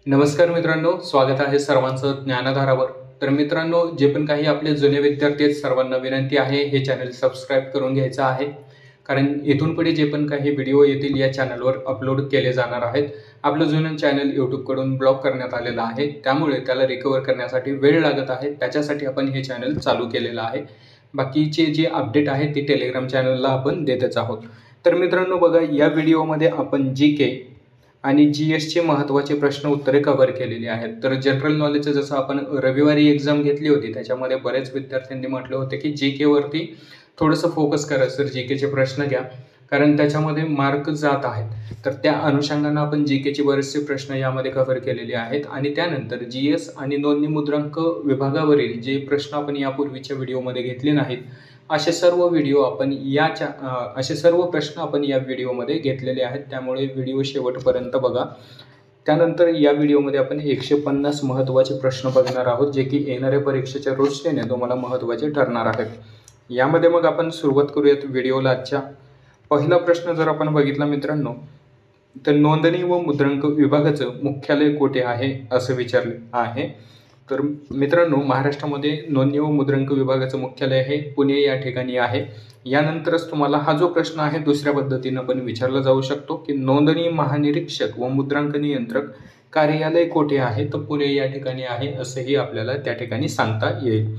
नमस्कार मित्रांनो, स्वागत आहे सर्वांचं ज्ञानधारावर। तर मित्रांनो, जे पण काही आपले जुने विद्यार्थी आहेत सर्वांना विनंती आहे हे चॅनल सबस्क्राइब करून घ्यायचं आहे, कारण इथून पुढे जे पण काही व्हिडिओ येतील या चॅनलवर अपलोड केले जाणार आहेत। आपलं जुनं चॅनल यूट्यूबकडून ब्लॉक करण्यात आलेलं आहे, त्यामुळे त्याला रिकव्हर करण्यासाठी वेळ लागत आहे। त्याच्यासाठी आपण हे चॅनल चालू केलेलं आहे। बाकीचे जे अपडेट आहे ती टेलिग्राम चॅनलला आपण देतच आहोत। तर मित्रांनो बघा, या व्हिडिओमध्ये आपण जीके आणि जीएसचे महत्त्वाचे प्रश्न उत्तरे कव्हर केलेली आहेत। तर जनरल नॉलेजचं जसं आपण रविवारी एक्झाम घेतली होती त्याच्यामध्ये बरेच विद्यार्थ्यांनी म्हटले होते की जीकेवरती थोडंसं फोकस करा सर, जीकेचे प्रश्न घ्या, कारण त्याच्यामध्ये मार्क जात आहेत। तर त्या अनुषंगानं आपण जीकेचे बरेचसे प्रश्न यामध्ये कव्हर केलेले आहेत। आणि त्यानंतर जीएस आणि नोंदणी मुद्रांक विभागावरील जे प्रश्न आपण यापूर्वीच्या व्हिडिओमध्ये घेतले नाहीत असे सर्व प्रश्न आपण या व्हिडिओमध्ये घेतलेले आहेत, त्यामुळे व्हिडिओ शेवटपर्यंत बघा। त्यानंतर या व्हिडिओमध्ये आपण 150 महत्त्वाचे प्रश्न बघणार आहोत, जे की येणाऱ्या परीक्षेच्या दृष्टीने तुम्हाला महत्त्वाचे ठरणार आहेत। यामध्ये मग आपण सुरुवात करूयात व्हिडिओला। आजच्या पहिला प्रश्न जर आपण बघितला मित्रांनो, तर नोंदणी व मुद्रांक विभागाचं मुख्यालय कुठे आहे असं विचारले आहे। तर मित्रांनो, महाराष्ट्रामध्ये नोंदणी व मुद्रांक विभागाचं मुख्यालय हे पुणे या ठिकाणी आहे। यानंतरच तुम्हाला हा जो प्रश्न आहे दुसऱ्या पद्धतीनं पण विचारला जाऊ शकतो की नोंदणी महानिरीक्षक व मुद्रांक नियंत्रक कार्यालय कुठे आहे, तर पुणे या ठिकाणी आहे असंही आपल्याला त्या ठिकाणी सांगता येईल।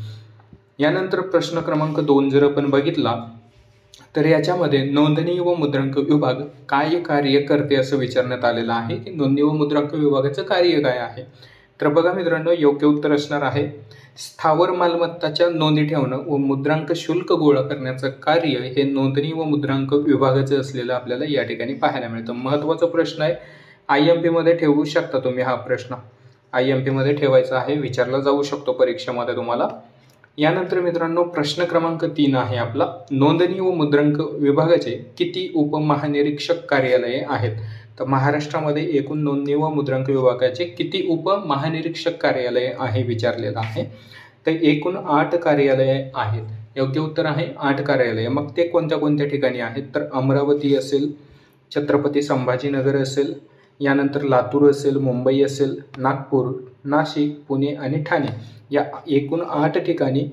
यानंतर प्रश्न क्रमांक 2 जर आपण बघितला, तर याच्यामध्ये नोंदणी व मुद्रांक विभाग काय कार्य करते असं विचारण्यात आलेलं आहे की नोंदणी व मुद्रांक विभागाचं कार्य काय आहे। तर बघा मित्रांनो, योग्य उत्तर असणार आहे स्थावर मालमत्ताच्या नोंदी ठेवणं व मुद्रांक शुल्क गोळा करण्याचं कार्य हे नोंदणी व मुद्रांक विभागाचं असलेलं आपल्याला या ठिकाणी पाहायला मिळतं। महत्त्वाचा प्रश्न आहे, IMP मध्ये ठेवू शकता तुम्ही हा प्रश्न, IMP मध्ये ठेवायचा आहे, विचारला जाऊ शकतो परीक्षेमध्ये तुम्हाला। यानंतर मित्रांनो, प्रश्न क्रमांक 3 आहे आपला, नोंदणी व मुद्रांक विभागाचे किती उपमहानिरीक्षक कार्यालये आहेत। तर महाराष्ट्रामध्ये एकूण नोंदणी व मुद्रांक विभागाचे किती उपमहानिरीक्षक कार्यालये आहे विचारलेलं आहे। तर एकूण 8 कार्यालये आहेत। योग्य उत्तर आहे 8 कार्यालये। मग ते कोणत्या कोणत्या ठिकाणी आहेत, तर अमरावती असेल, छत्रपती संभाजीनगर असेल, यानंतर लातूर असेल, मुंबई असेल, नागपूर, नाशिक, पुणे आणि ठाणे या एकूण 8 ठिकाणी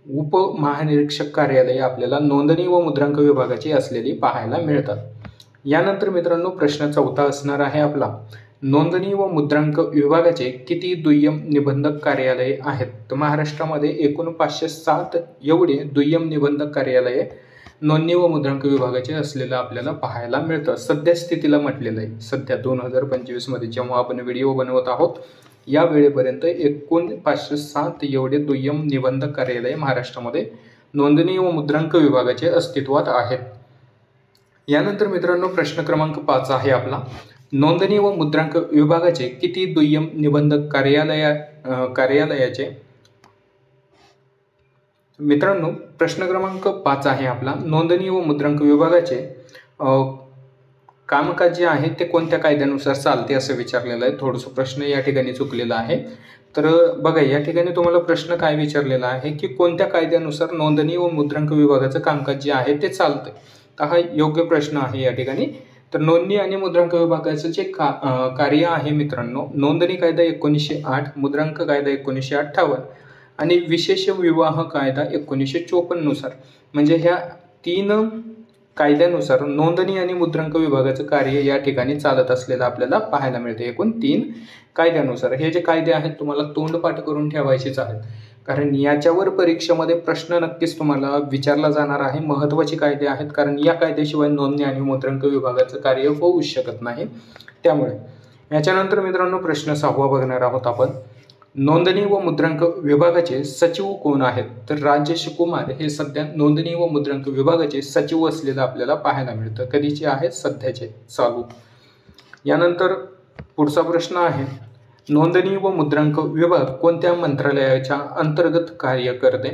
उपमहानिरीक्षक कार्यालये आपल्याला नोंदणी व मुद्रांक विभागाची असलेली पाहायला मिळतात। यानंतर मित्रांनो, प्रश्न 4 असणार आहे आपला, नोंदणी व मुद्रांक विभागाचे किती दुय्यम निबंधक कार्यालये आहेत। तर महाराष्ट्रामध्ये एकूण 507 एवढे दुय्यम निबंधक कार्यालये नोंदणी व मुद्रांक विभागाचे असलेलं आपल्याला पाहायला मिळतं। सध्या स्थितीला म्हटलेलं आहे, सध्या 2025 मध्ये जेव्हा आपण व्हिडिओ बनवत आहोत या वेळेपर्यंत एकूण 507 एवढे दुय्यम निबंधक कार्यालये महाराष्ट्रामध्ये नोंदणी व मुद्रांक विभागाचे अस्तित्वात आहेत। यानंतर मित्रांनो, प्रश्न क्रमांक 5 आहे आपला, नोंदणी व मुद्रांक विभागाचे किती दुय्यम निबंधक कार्यालयाचे। मित्रांनो, प्रश्न क्रमांक 5 आहे आपला, नोंदणी व मुद्रांक विभागाचे कामकाज जे आहे ते कोणत्या कायद्यानुसार चालते असं विचारलेलं आहे। थोडंसं प्रश्न या ठिकाणी चुकलेला आहे। तर बघा, या ठिकाणी तुम्हाला प्रश्न काय विचारलेला आहे की कोणत्या कायद्यानुसार नोंदणी व मुद्रांक विभागाचं कामकाज जे आहे ते चालतं। तर हा योग्य प्रश्न आहे या ठिकाणी। तर नोंदणी आणि मुद्रांक विभागाचं जे कार्य आहे मित्रांनो, नोंदणी कायदा 1908, मुद्रांक कायदा 1958 आणि विशेष विवाह कायदा 1954 नुसार, म्हणजे ह्या 3 कायद्यानुसार नोंदणी आणि मुद्रांक विभागाचं कार्य या ठिकाणी चालत असलेलं आपल्याला पाहायला मिळते। एकूण 3 कायद्यानुसार हे जे कायदे आहेत तुम्हाला तोंडपाठ करून ठेवायचेच आहेत, कारण याच्यावर परीक्षेमध्ये प्रश्न नक्कीच तुम्हाला विचारला जाणार आहे। महत्त्वाचे कायदे आहेत, कारण या कायद्याशिवाय नोंदणी आणि मुद्रांक विभागाचं कार्य होऊ शकत नाही। त्यामुळे याच्यानंतर मित्रांनो, प्रश्न 6 बघणार आहोत आपण, नोंदणी व मुद्रांक विभागाचे सचिव कोण आहेत। तर राजेश कुमार हे सध्या नोंदणी व मुद्रांक विभागाचे सचिव असलेलं आपल्याला पाहायला मिळतं। कधीचे आहेत, सध्याचे चालू। यानंतर पुढचा प्रश्न आहे, नोंदणी व मुद्रांक विभाग कोणत्या मंत्रालयाच्या अंतर्गत कार्य करते।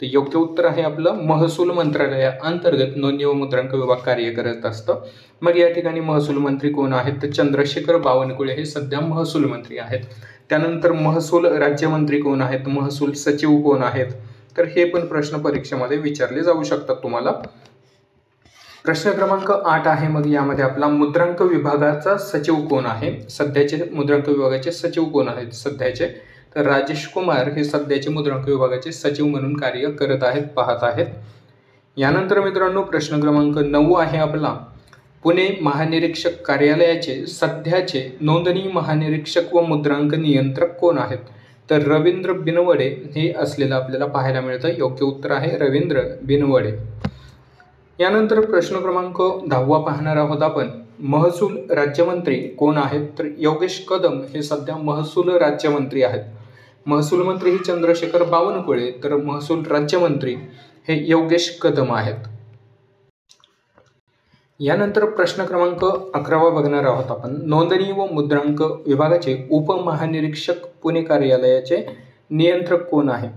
तर योग्य उत्तर आहे आपलं महसूल मंत्रालयाअंतर्गत नोंदणी व मुद्रांक विभाग कार्य करत असतं। मग या ठिकाणी महसूल मंत्री कोण आहेत, तर चंद्रशेखर बावनकुळे हे सध्या महसूल मंत्री आहेत। त्यानंतर महसूल राज्यमंत्री कोण आहेत, महसूल सचिव कोण आहेत, तर हे पण प्रश्न परीक्षेमध्ये विचारले जाऊ शकतात तुम्हाला। प्रश्न क्रमांक 8 आहे मग यामध्ये आपला मुद्रांक विभागाचा सचिव कोण आहे? सध्याचे मुद्रांक विभागाचे सचिव कोण आहेत सध्याचे? तर राजेश कुमार हे सध्याचे मुद्रांक विभागाचे सचिव म्हणून कार्य करत आहेत, पाहत आहेत. यानंतर मित्रांनो प्रश्न क्रमांक 9 आहे आपला, पुणे महानिरीक्षक कार्यालयाचे सध्याचे नोंदणी महानिरीक्षक व मुद्रांक नियंत्रक कोण आहेत? तर रवींद्र बिनवडे हे असलेलं आपल्याला पाहायला मिळतं. योग्य उत्तर आहे रवींद्र बिनवडे. यानंतर प्रश्न क्रमांक 10 पाहणार आहोत आपण, महसूल राज्यमंत्री कोण आहेत? तर योगेश कदम हे सध्या महसूल राज्यमंत्री आहेत. महसूल मंत्री ही चंद्रशेखर बावनकुळे, तर महसूल राज्यमंत्री हे योगेश कदम आहेत. यानंतर प्रश्न क्रमांक 11 बघणार आहोत आपण, नोंदणी व मुद्रांक विभागाचे उपमहानिरीक्षक पुणे कार्यालयाचे नियंत्रक कोण आहे?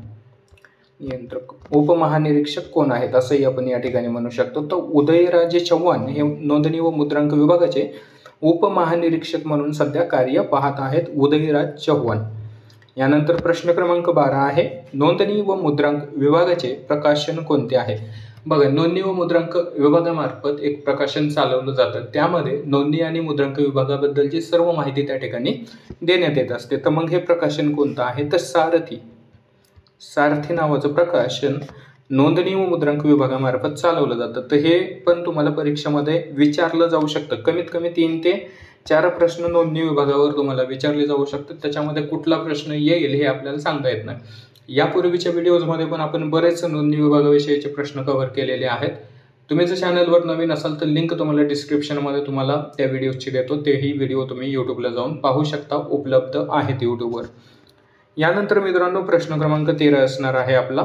उपमहानिरीक्षक कोण आहेत असंही आपण या ठिकाणी म्हणू शकतो. तर उदयराजे चव्हाण हे नोंदणी व मुद्रांक विभागाचे उपमहानिरीक्षक म्हणून सध्या कार्य पाहत आहेत, उदयराज चव्हाण. यानंतर प्रश्न क्रमांक 12 आहे, नोंदणी व मुद्रांक विभागाचे प्रकाशन कोणते आहे? बघा, नोंदणी व मुद्रांक विभागामार्फत एक प्रकाशन चालवलं जातं, त्यामध्ये नोंदणी आणि मुद्रांक विभागाबद्दलची सर्व माहिती त्या ठिकाणी देण्यात येत असते. तर मग हे प्रकाशन कोणतं आहे? तर सारथी नावाचं प्रकाशन नोंदणी व मुद्रांक विभागामार्फत चालवलं जातं. तर हे पण तुम्हाला परीक्षेमध्ये विचारलं जाऊ शकतं. कमीत कमी 3 ते 4 प्रश्न नोंदणी विभागावर तुम्हाला विचारले जाऊ शकतात. त्याच्यामध्ये कुठला प्रश्न येईल हे आपल्याला सांगता येत नाही. यापूर्वीच्या व्हिडिओजमध्ये पण आपण बरेच नोंदणी विभागाविषयीचे प्रश्न कव्हर केलेले आहेत. तुम्ही जर चॅनलवर नवीन असाल तर लिंक तुम्हाला डिस्क्रिप्शनमध्ये तुम्हाला त्या व्हिडिओची देतो. तेही व्हिडिओ तुम्ही यूट्यूबला जाऊन पाहू शकता, उपलब्ध आहेत यूट्यूबवर. यानंतर मित्रांनो प्रश्न क्रमांक 13 असणार आहे आपला,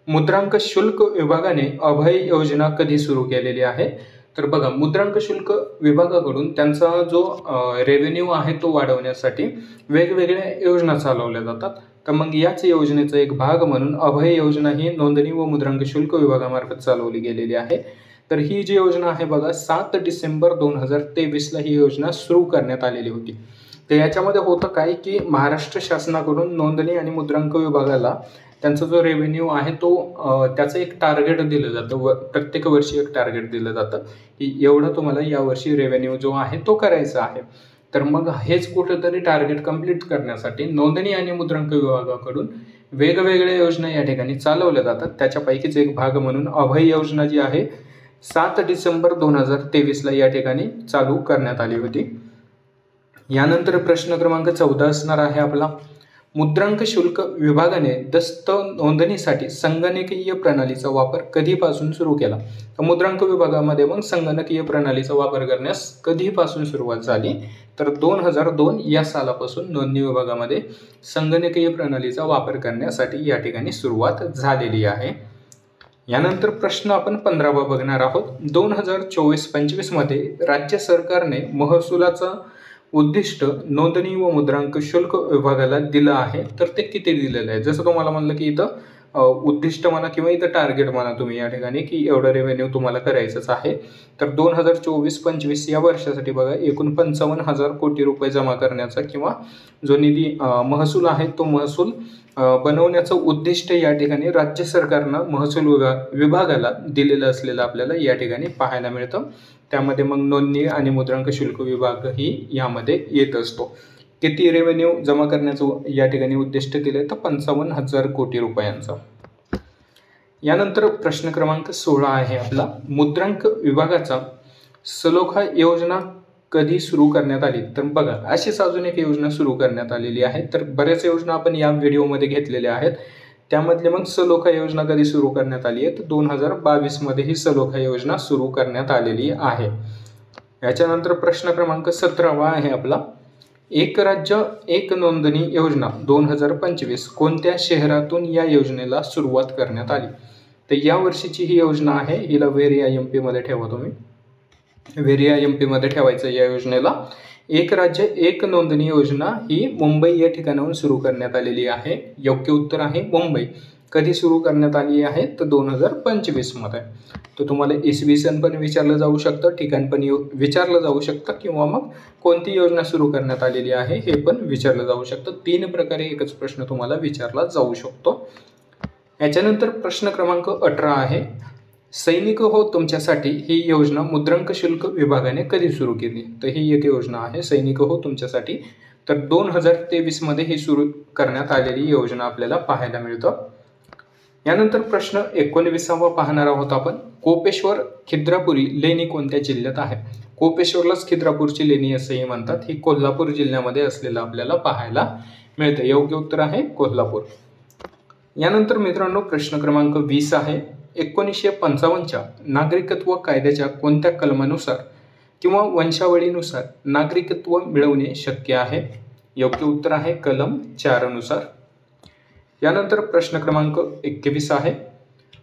मुद्रांक शुल्क विभागाने अभय योजना कधी सुरू केलेली आहे? तर बघा, मुद्रांक शुल्क विभागाकडून त्यांचा जो रेव्हेन्यू आहे तो वाढवण्यासाठी वेगवेगळ्या योजना चालवल्या जातात. तर मग याच योजनेचा एक भाग म्हणून अभय योजना ही नोंदणी व मुद्रांक शुल्क विभागामार्फत चालवली गेलेली आहे. तर ही जी योजना आहे बघा, 7 डिसेंबर 2023ला ही योजना सुरू करण्यात आलेली होती. तर याच्यामध्ये होतं काय की महाराष्ट्र शासनाकडून नोंदणी आणि मुद्रांक विभागाला त्यांचा जो रेव्हेन्यू आहे तो त्याचं एक टार्गेट दिलं जातं, प्रत्येक वर्षी एक टार्गेट दिलं जातं की एवढं तुम्हाला यावर्षी रेव्हेन्यू जो आहे तो करायचा आहे. तर मग हेच कुठेतरी टार्गेट कंप्लीट करण्यासाठी नोंदणी आणि मुद्रांक विभागाकडून वेगवेगळ्या योजना या ठिकाणी चालवल्या जातात. त्याच्यापैकीच एक भाग म्हणून अभय योजना जी आहे 7 डिसेंबर 2023ला या ठिकाणी चालू करण्यात आली होती. यानंतर प्रश्न क्रमांक 14 असणार आहे आपला, मुद्रांक शुल्क विभागाने दस्त नोंदणीसाठी संगणकीय प्रणालीचा वापर कधीपासून सुरू केला? तर मुद्रांक विभागामध्ये मग संगणकीय प्रणालीचा वापर करण्यास कधीपासून सुरुवात झाली? तर 2002 या सालापासून नोंदणी विभागामध्ये संगणकीय प्रणालीचा वापर करण्यासाठी या ठिकाणी सुरुवात झालेली आहे. यानंतर प्रश्न आपण 15वा बघणार आहोत, 2024-25 मध्ये राज्य सरकारने महसुलाचा उद्दिष्ट नोंदणी व मुद्रांक शुल्क विभागाला दिलं आहे, तर ते किती दिलेलं आहे? जसं तुम्हाला म्हणलं की इथं उद्दिष्ट म्हणा किंवा इथं टार्गेट म्हणा तुम्ही या ठिकाणी की एवढं रेव्हेन्यू तुम्हाला करायचंच आहे. तर 2024-25 या वर्षासाठी बघा एकूण 55,000 कोटी रुपये जमा करण्याचा किंवा जो निधी महसूल आहे तो महसूल बनवण्याचं उद्दिष्ट या ठिकाणी राज्य सरकारनं महसूल विभागाला दिलेलं असलेलं आपल्याला या ठिकाणी पाहायला मिळतं. त्यामध्ये मग नोंदणी आणि मुद्रांक शुल्क विभागही यामध्ये येत असतो. किती रेव्हेन्यू जमा करण्याचं या ठिकाणी उद्दिष्ट दिले तर 55,000 कोटी रुपयांचा. यानंतर प्रश्न क्रमांक 16 आहे आपला, मुद्रांक विभागाचा सलोखा योजना कधी सुरू करण्यात आली? तर बघा, अशीच अजून एक योजना सुरू करण्यात आलेली आहे. तर बऱ्याच योजना आपण या व्हिडिओमध्ये घेतलेल्या आहेत. त्यामधले मग सलोखा योजना कधी सुरू करण्यात आली आहे? तर 2022 मध्ये ही सलोखा योजना सुरू करण्यात आलेली आहे. याच्यानंतर प्रश्न क्रमांक 17 आहे आपला, एक राज्य एक नोंदणी योजना 2025 कोणत्या शहरातून या योजनेला सुरुवात करण्यात आली? तर या वर्षीची ही योजना आहे, हिला व्हेरिया MP मध्ये ठेवा तुम्ही, व्हेरिया MP मध्ये ठेवायचं या योजनेला. एक राज्य एक नोंदणी योजना ही मुंबई या ठिकाणाहून सुरू करण्यात आलेली आहे. योग्य उत्तर आहे मुंबई. कधी सुरू करण्यात आली आहे? तर 2025 मध्ये. तर तुम्हाला इसवी सन पण विचारलं जाऊ शकतं, ठिकाण पण विचारलं जाऊ शकतं किंवा मग कोणती योजना सुरू करण्यात आलेली आहे हे पण विचारलं जाऊ शकतं. 3 प्रकारे एकच प्रश्न तुम्हाला विचारला जाऊ शकतो. याच्यानंतर प्रश्न क्रमांक 18 आहे, सैनिक हो तुमच्यासाठी ही योजना मुद्रांक शुल्क विभागाने कधी सुरू केली? तर ही एक योजना आहे सैनिक हो तुमच्यासाठी. तर 2023 मध्ये ही सुरू करण्यात आलेली योजना आपल्याला पाहायला मिळतं. यानंतर प्रश्न 19वा पाहणार आहोत आपण. कोपेश्वर खिद्रापुरी लेणी कोणत्या जिल्ह्यात आहे? कोपेश्वरलाच खिद्रापूरची लेणी असंही म्हणतात. ही कोल्हापूर जिल्ह्यामध्ये असलेलं आपल्याला पाहायला मिळतं. योग्य उत्तर आहे कोल्हापूर. यानंतर मित्रांनो प्रश्न क्रमांक 20 आहे. 1955च्या नागरिकत्व कायद्याच्या कोणत्या कलमानुसार किंवा वंशावळीनुसार नागरिकत्व मिळवणे शक्य आहे? योग्य उत्तर आहे कलम 4 नुसार. यानंतर प्रश्न क्रमांक 21 आहे.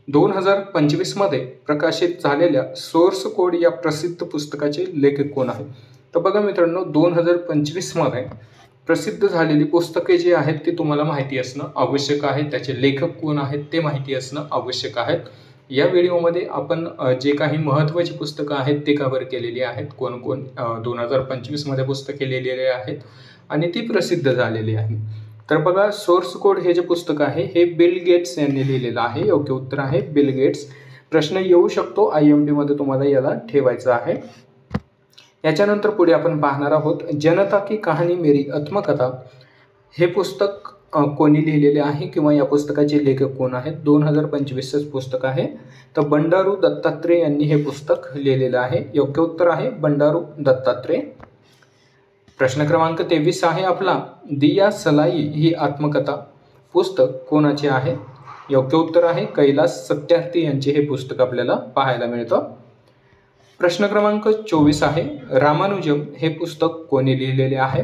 2025 मध्ये प्रकाशित झालेल्या सोर्स कोड या प्रसिद्ध पुस्तकाचे लेखक कोण आहे? तर बघा मित्रांनो 2025 मध्ये प्रसिद्ध झालेली पुस्तके जी आहेत ती तुम्हाला माहिती असणं आवश्यक आहे. त्याचे लेखक कोण आहेत ते माहिती असणं आवश्यक आहे. या व्हिडिओमध्ये आपण जे काही महत्त्वाची पुस्तकं आहेत ते कव्हर केलेली आहेत. कोण कोण 2025 मध्ये पुस्तके लिहिलेली आहेत आणि ती प्रसिद्ध झालेली आहे. तर बघा सोर्स कोड हे जे पुस्तक आहे हे बिल गेट्स यांनी लिहिलेलं आहे. योग्य उत्तर आहे बिल गेट्स. प्रश्न येऊ शकतो IMP मध्ये तुम्हाला याला ठेवायचं आहे. याच्यानंतर पुढे आपण पाहणार आहोत जनता की कहाणी मेरी आत्मकथा हे पुस्तक कोणी लिहिलेले आहे किंवा या पुस्तकाचे लेखक कोण आहेत? 2025च पुस्तक आहे. तर बंडारू दत्तात्रेय यांनी हे पुस्तक लिहिलेलं आहे. योग्य उत्तर आहे बंडारू दत्तात्रेय. प्रश्न क्रमांक 23 आहे आपला. दिया सलाई ही आत्मकथा पुस्तक कोणाचे आहे? योग्य उत्तर आहे कैलास सत्यार्थी यांचे हे पुस्तक आपल्याला पाहायला मिळतं. प्रश्न क्रमांक 24 आहे. रामानुजम हे पुस्तक कोणी लिहिलेले आहे?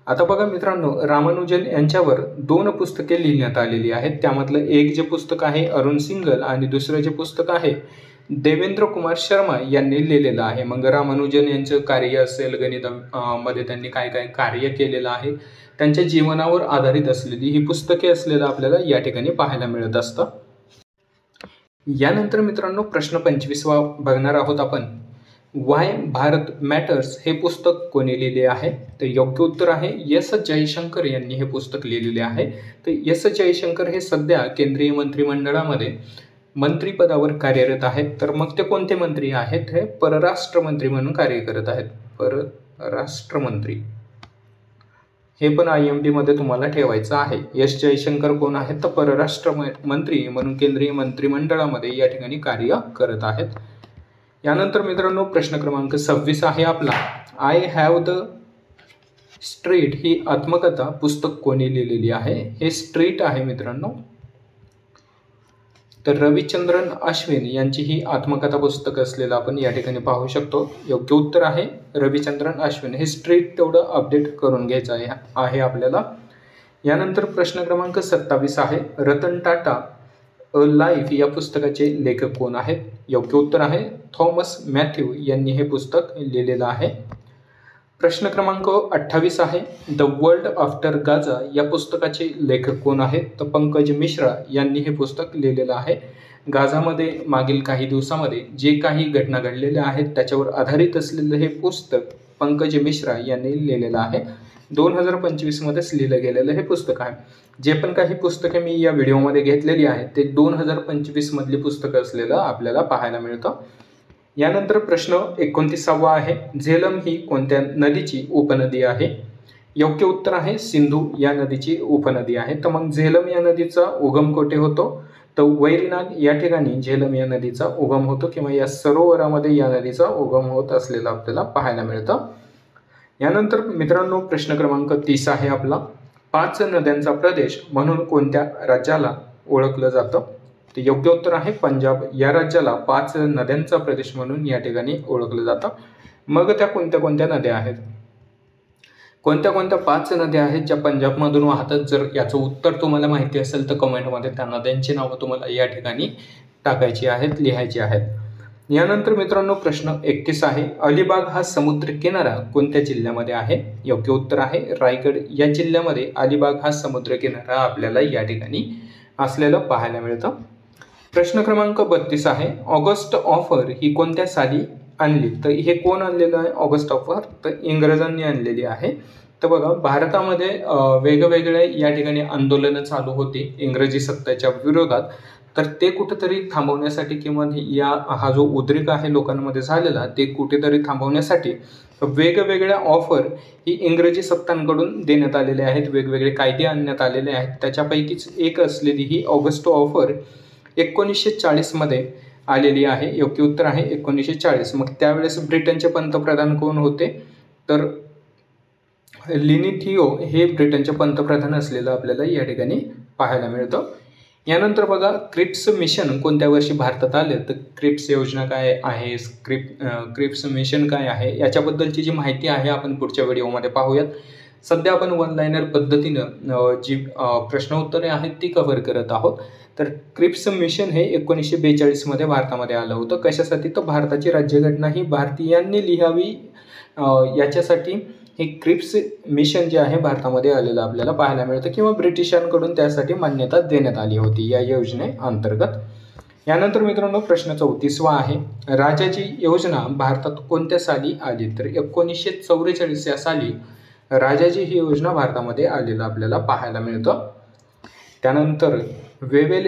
आता बघा मित्रांनो रामानुजन यांच्यावर 2 पुस्तके लिहिण्यात आलेली आहेत. त्यामधलं एक जे पुस्तक आहे अरुण सिंगल आणि दुसरं जे पुस्तक आहे देवेंद्र कुमार शर्मा यांनी लिहिलेलं आहे. मग रामानुजन यांचं कार्य असेल गणितामध्ये त्यांनी काय काय कार्य केलेलं आहे त्यांच्या जीवनावर आधारित असलेली ही पुस्तके असलेलं आपल्याला या ठिकाणी पाहायला मिळत असतं. यानंतर मित्रांनो प्रश्न 25वा बघणार आहोत आपण. वाय भारत मॅटर्स हे पुस्तक कोणी लिहिले आहे? तर योग्य उत्तर आहे एस जयशंकर यांनी हे पुस्तक लिहिलेले आहे. तर एस जयशंकर हे सध्या केंद्रीय मंत्रिमंडळामध्ये मंत्रिपदावर कार्यरत आहेत. तर मग ते कोणते मंत्री आहेत? हे परराष्ट्र मंत्री म्हणून कार्य करत आहेत. परराष्ट्र मंत्री हे पण IMP मध्ये तुम्हाला ठेवायचं आहे. एस जयशंकर कोण आहेत? तर परराष्ट्र मंत्री म्हणून केंद्रीय मंत्रिमंडळामध्ये या ठिकाणी कार्य करत आहेत. यानंतर मित्रांनो प्रश्न क्रमांक 26 आहे आपला. आय हॅव द स्ट्रीट ही आत्मकथा पुस्तक कोणी लिहिलेली आहे? हे स्ट्रीट आहे मित्रांनो. तर रविचंद्रन अश्विन यांची ही आत्मकथा पुस्तक असलेलं आपण या ठिकाणी पाहू शकतो. योग्य उत्तर आहे रविचंद्रन अश्विन. हे स्ट्रीट तेवढं अपडेट करून घ्यायचं आहे आपल्याला. यानंतर प्रश्न क्रमांक 27 आहे. रतन टाटा अ लाईफ या पुस्तकाचे लेखक कोण आहेत? योग्य उत्तर आहे थॉमस मॅथ्यू यांनी हे पुस्तक लिहिलेलं आहे. प्रश्न क्रमांक 28 आहे. द वर्ल्ड आफ्टर गाझा या पुस्तकाचे लेखक कोण आहेत? तर पंकज मिश्रा यांनी हे पुस्तक लिहिलेलं आहे. गाझामध्ये मागील काही दिवसामध्ये जे काही घटना घडलेल्या आहेत त्याच्यावर आधारित असलेलं हे पुस्तक पंकज मिश्रा यांनी लिहिलेलं आहे. 2025 मध्येच लिहिलं गेलेलं हे पुस्तक आहे. जे पण काही पुस्तके मी या व्हिडिओमध्ये घेतलेली आहेत ते 2025 मधली पुस्तकं असलेलं आपल्याला पाहायला मिळतं. यानंतर प्रश्न 29वा आहे. झेलम ही कोणत्या नदीची उपनदी आहे? योग्य उत्तर आहे सिंधू या नदीची उपनदी आहे. तर मग झेलम या नदीचा उगम कोठे होतो? तर वैरीनाग या ठिकाणी झेलम या नदीचा उगम होतो किंवा या सरोवरामध्ये या नदीचा उगम होत असलेला आपल्याला पाहायला मिळतं. यानंतर मित्रांनो प्रश्न क्रमांक 30 आहे आपला. 5 नद्यांचा प्रदेश म्हणून कोणत्या राज्याला ओळखलं जातं? तर योग्य उत्तर आहे पंजाब या राज्याला 5 नद्यांचा प्रदेश म्हणून या ठिकाणी ओळखलं जातं. मग त्या कोणत्या कोणत्या नद्या आहेत? कोणत्या कोणत्या 5 नद्या आहेत ज्या पंजाबमधून वाहतात? जर याचं उत्तर तुम्हाला माहिती असेल तर कमेंटमध्ये त्या नद्यांची नावं तुम्हाला या ठिकाणी टाकायची आहेत, लिहायची आहेत. यानंतर मित्रांनो प्रश्न 31 आहे. अलिबाग हा समुद्र किनारा कोणत्या जिल्ह्यामध्ये आहे? योग्य उत्तर आहे रायगड या जिल्ह्यामध्ये अलिबाग हा समुद्र किनारा आपल्याला या ठिकाणी असलेलं पाहायला मिळतं. प्रश्न क्रमांक 32 आहे. ऑगस्ट ऑफर ही कोणत्या साली आणली? तर हे कोण आणलेलं आहे ऑगस्ट ऑफर? तर इंग्रजांनी आणलेली आहे. तर बघा भारतामध्ये वेगवेगळे या ठिकाणी आंदोलनं चालू होती इंग्रजी सत्तेच्या विरोधात तर ते कुठेतरी थांबवण्यासाठी किंवा हा जो उद्रेक आहे लोकांमध्ये झालेला ते कुठेतरी थांबवण्यासाठी वेगवेगळ्या ऑफर ही इंग्रजी सत्तांकडून देण्यात आलेले आहेत, वेगवेगळे कायदे आणण्यात आलेले आहेत. त्याच्यापैकीच एक असलेली ही ऑगस्टो ऑफर 1940मध्ये आलेली आहे. योग्य उत्तर आहे 1940. मग त्यावेळेस ब्रिटनचे पंतप्रधान कोण होते? तर लिनिथिओ हे ब्रिटनचे पंतप्रधान असलेलं आपल्याला या ठिकाणी पाहायला मिळतं. यानंतर बघा, क्रिप्स मिशन कोणत्या वर्षी भारतात आले? तर क्रिप्स योजना काय आहे, क्रिप्स मिशन काय आहे, याच्याबद्दलची जी माहिती आहे आपण पुढच्या व्हिडिओमध्ये पाहूयात. सध्या आपण वन लाईनर पद्धतीनं जी प्रश्न उत्तरे आहेत ती कव्हर करत आहोत. तर क्रिप्स मिशन हे 1942मध्ये भारतामध्ये आलं होतं. कशासाठी? तर भारताची राज्यघटना ही भारतीयांनी लिहावी याच्यासाठी हे क्रिप्स मिशन जे आहे भारतामध्ये आलेलं आपल्याला पाहायला मिळतं, किंवा ब्रिटिशांकडून त्यासाठी मान्यता देण्यात आली होती या योजनेअंतर्गत. यानंतर मित्रांनो प्रश्न 34वा आहे, राजाजी योजना भारतात कोणत्या साली आली? तर 1944 या साली राजाजी ही योजना भारतामध्ये आलेलं आपल्याला पाहायला मिळतं. त्यानंतर वेवेल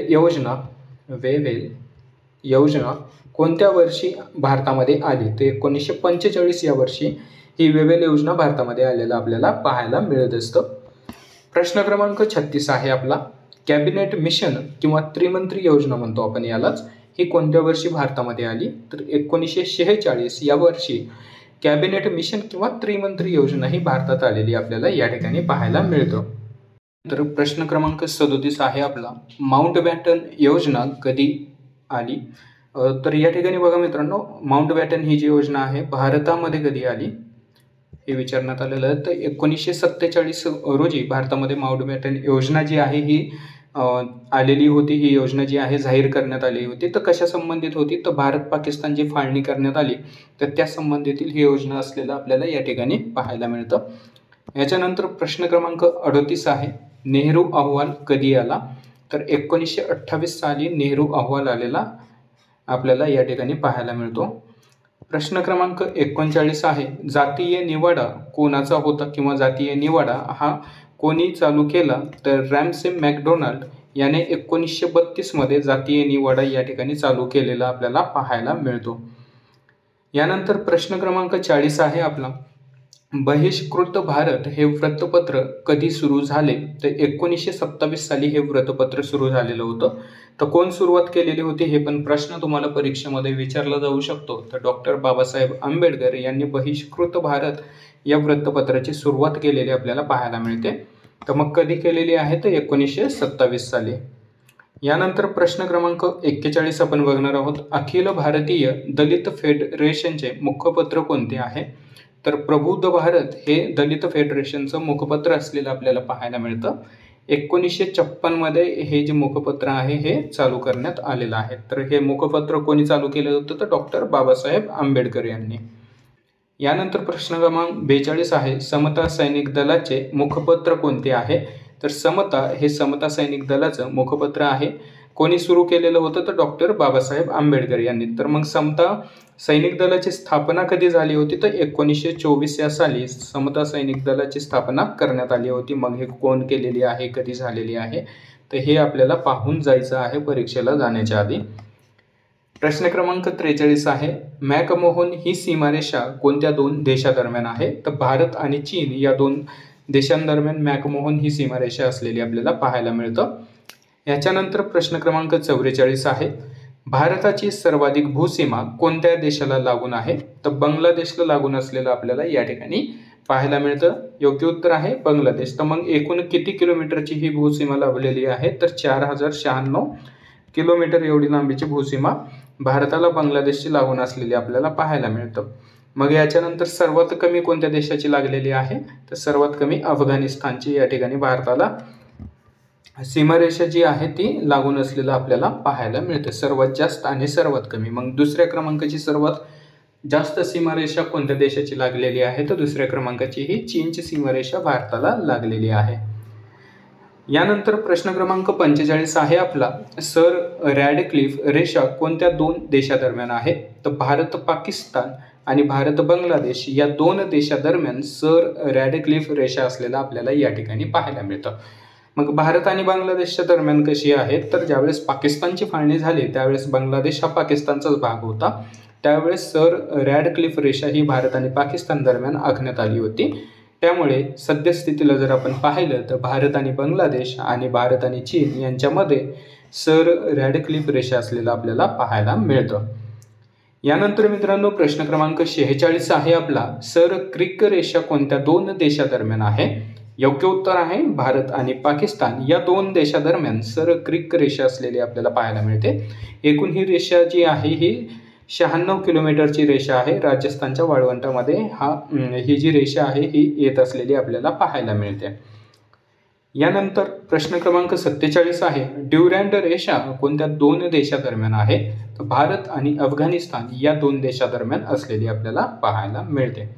योजना कोणत्या वर्षी भारतामध्ये आली? तर 1945 या वर्षी ही वेवेल योजना भारतामध्ये आलेला आपल्याला पाहायला मिळत असतं. प्रश्न क्रमांक 36 आहे आपला, कॅबिनेट मिशन किंवा त्रिमंत्री योजना म्हणतो आपण यालाच, ही कोणत्या वर्षी भारतामध्ये आली? तर 1946 या वर्षी कॅबिनेट मिशन किंवा त्रिमंत्री योजना ही भारतात आलेली आपल्याला या ठिकाणी पाहायला मिळतं. तर प्रश्न क्रमांक 37 आहे आपला, माउंटबॅटन योजना कधी आली? तर या ठिकाणी बघा मित्रांनो, माउंटबॅटन ही जी योजना आहे भारतामध्ये कधी आली हे विचारण्यात आलेलं आहे. तर 1947 रोजी भारतामध्ये माउंटबॅटन योजना जी आहे ही आलेली होती. ही योजना जी आहे जाहीर करण्यात आली होती. तर कशा संबंधित होती? तर भारत पाकिस्तान जी फाळणी करण्यात आली तर त्या संबंधितील ही योजना असलेलं आपल्याला या ठिकाणी पाहायला मिळतं. याच्यानंतर प्रश्न क्रमांक 38 आहे, नेहरू अहवाल कधी आला? तर 1928 साली नेहरू अहवाल आलेला आपल्याला या ठिकाणी पाहायला मिळतो. प्रश्न क्रमांक 39 आहे, जातीय निवाडा कोणाचा होता किंवा जातीय निवाडा हा कोणी चालू केला? तर रॅमसे मॅकडोनाल्ड याने 1932मध्ये जातीय निवाडा या ठिकाणी चालू केलेला आपल्याला पाहायला मिळतो. यानंतर प्रश्न क्रमांक 40 आहे आपला, बहिष्कृत भारत हे वृत्तपत्र कधी सुरू झाले? तर 1927 साली हे वृत्तपत्र सुरू झालेलं होतं. तर कोण सुरुवात केलेली होती हे पण प्रश्न तुम्हाला परीक्षेमध्ये विचारला जाऊ शकतो. तर डॉक्टर बाबासाहेब आंबेडकर यांनी बहिष्कृत भारत या वृत्तपत्राची सुरुवात केलेली आपल्याला पाहायला मिळते. तर मग कधी केलेली आहे? तर 1927 साली. यानंतर प्रश्न क्रमांक 41 आपण बघणार आहोत, अखिल भारतीय दलित फेडरेशनचे मुखपत्र कोणते आहे? तर प्रबुद्ध भारत हे दलित फेडरेशनचं मुखपत्र असलेलं आपल्याला पाहायला मिळतं. 1956मध्ये हे जे मुखपत्र आहे हे चालू करण्यात आलेलं आहे. तर हे मुखपत्र कोणी चालू केलं होतं? तर डॉक्टर बाबासाहेब आंबेडकर यांनी. यानंतर प्रश्न क्रमांक 42 आहे, समता सैनिक दलाचे मुखपत्र कोणते आहे? तर समता हे समता सैनिक दलाचं मुखपत्र आहे. कोणी सुरू केलेलं होतं? तर डॉक्टर बाबासाहेब आंबेडकर यांनी. तर मग समता सैनिक दलाची स्थापना कधी झाली होती? तर 1924 या साली समता सैनिक दलाची स्थापना करण्यात आली होती. मग हे कोण केलेली आहे, कधी झालेली आहे, तर हे आपल्याला पाहून जायचं आहे परीक्षेला जाण्याच्या आधी. प्रश्न क्रमांक 43 आहे, मॅकमोहन ही सीमारेषा कोणत्या दोन देशादरम्यान आहे? तर भारत आणि चीन या दोन देशांदरम्यान मॅकमोहन ही सीमारेषा असलेली आपल्याला पाहायला मिळतं. याच्यानंतर प्रश्न क्रमांक 44 आहे, भारताची सर्वाधिक भूसीमा कोणत्या देशाला लागून आहे? तर बांगलादेशला लागून असलेलं आपल्याला या ठिकाणी पाहायला मिळतं. योग्य उत्तर आहे बांगलादेश. तर मग एकूण किती किलोमीटरची ही भूसीमा लाभलेली आहे? तर 4096 किलोमीटर एवढी लांबीची भूसीमा भारताला बांगलादेशची लागून असलेली आपल्याला पाहायला मिळतं. मग याच्यानंतर सर्वात कमी कोणत्या देशाची लागलेली आहे? तर सर्वात कमी अफगाणिस्तानची या ठिकाणी भारताला सीमारेषा जी आहे ती लागून असलेलं आपल्याला पाहायला मिळते. सर्वात जास्त आणि सर्वात कमी. मग दुसऱ्या क्रमांकाची सर्वात जास्त सीमारेषा कोणत्या देशाची लागलेली आहे? तर दुसऱ्या क्रमांकाची ही चीनची सीमारेषा भारताला लागलेली आहे. यानंतर प्रश्न क्रमांक 45 आहे आपला, सर रॅडक्लिफ रेषा कोणत्या दोन देशादरम्यान आहे? तर भारत पाकिस्तान आणि भारत बांगलादेश या दोन देशादरम्यान सर रॅडक्लिफ रेषा असलेला आपल्याला या ठिकाणी पाहायला मिळतं. मग भारत आणि बांगलादेशच्या दरम्यान कशी आहे, तर ज्यावेळेस पाकिस्तानची फाळणी झाली त्यावेळेस बांगलादेश हा पाकिस्तानचाच भाग होता. त्यावेळेस सर रॅडक्लिफ रेषा ही भारत आणि पाकिस्तान दरम्यान आखण्यात आली होती. त्यामुळे सद्यस्थितीला जर आपण पाहिलं तर भारत आणि बांगलादेश आणि भारत आणि चीन यांच्यामध्ये सर रॅडक्लिफ रेषा असलेलं आपल्याला पाहायला मिळतं. यानंतर मित्रांनो प्रश्न क्रमांक 46 आहे आपला, सर क्रिक रेषा कोणत्या दोन देशादरम्यान आहे? योग्य उत्तर आहे भारत आणि पाकिस्तान या दोन देशादरम्यान सर क्रिक रेषा असलेली आपल्याला पाहायला मिळते. एकूण ही रेषा जी आहे ही 96 किलोमीटरची रेषा आहे. राजस्थानच्या वाळवंटामध्ये ही जी रेषा आहे ही येत असलेली आपल्याला पाहायला मिळते. यानंतर प्रश्न क्रमांक 47 आहे, ड्युरँड रेषा कोणत्या दोन देशादरम्यान आहे? तर भारत आणि अफगाणिस्तान या दोन देशादरम्यान असलेली आपल्याला पाहायला मिळते.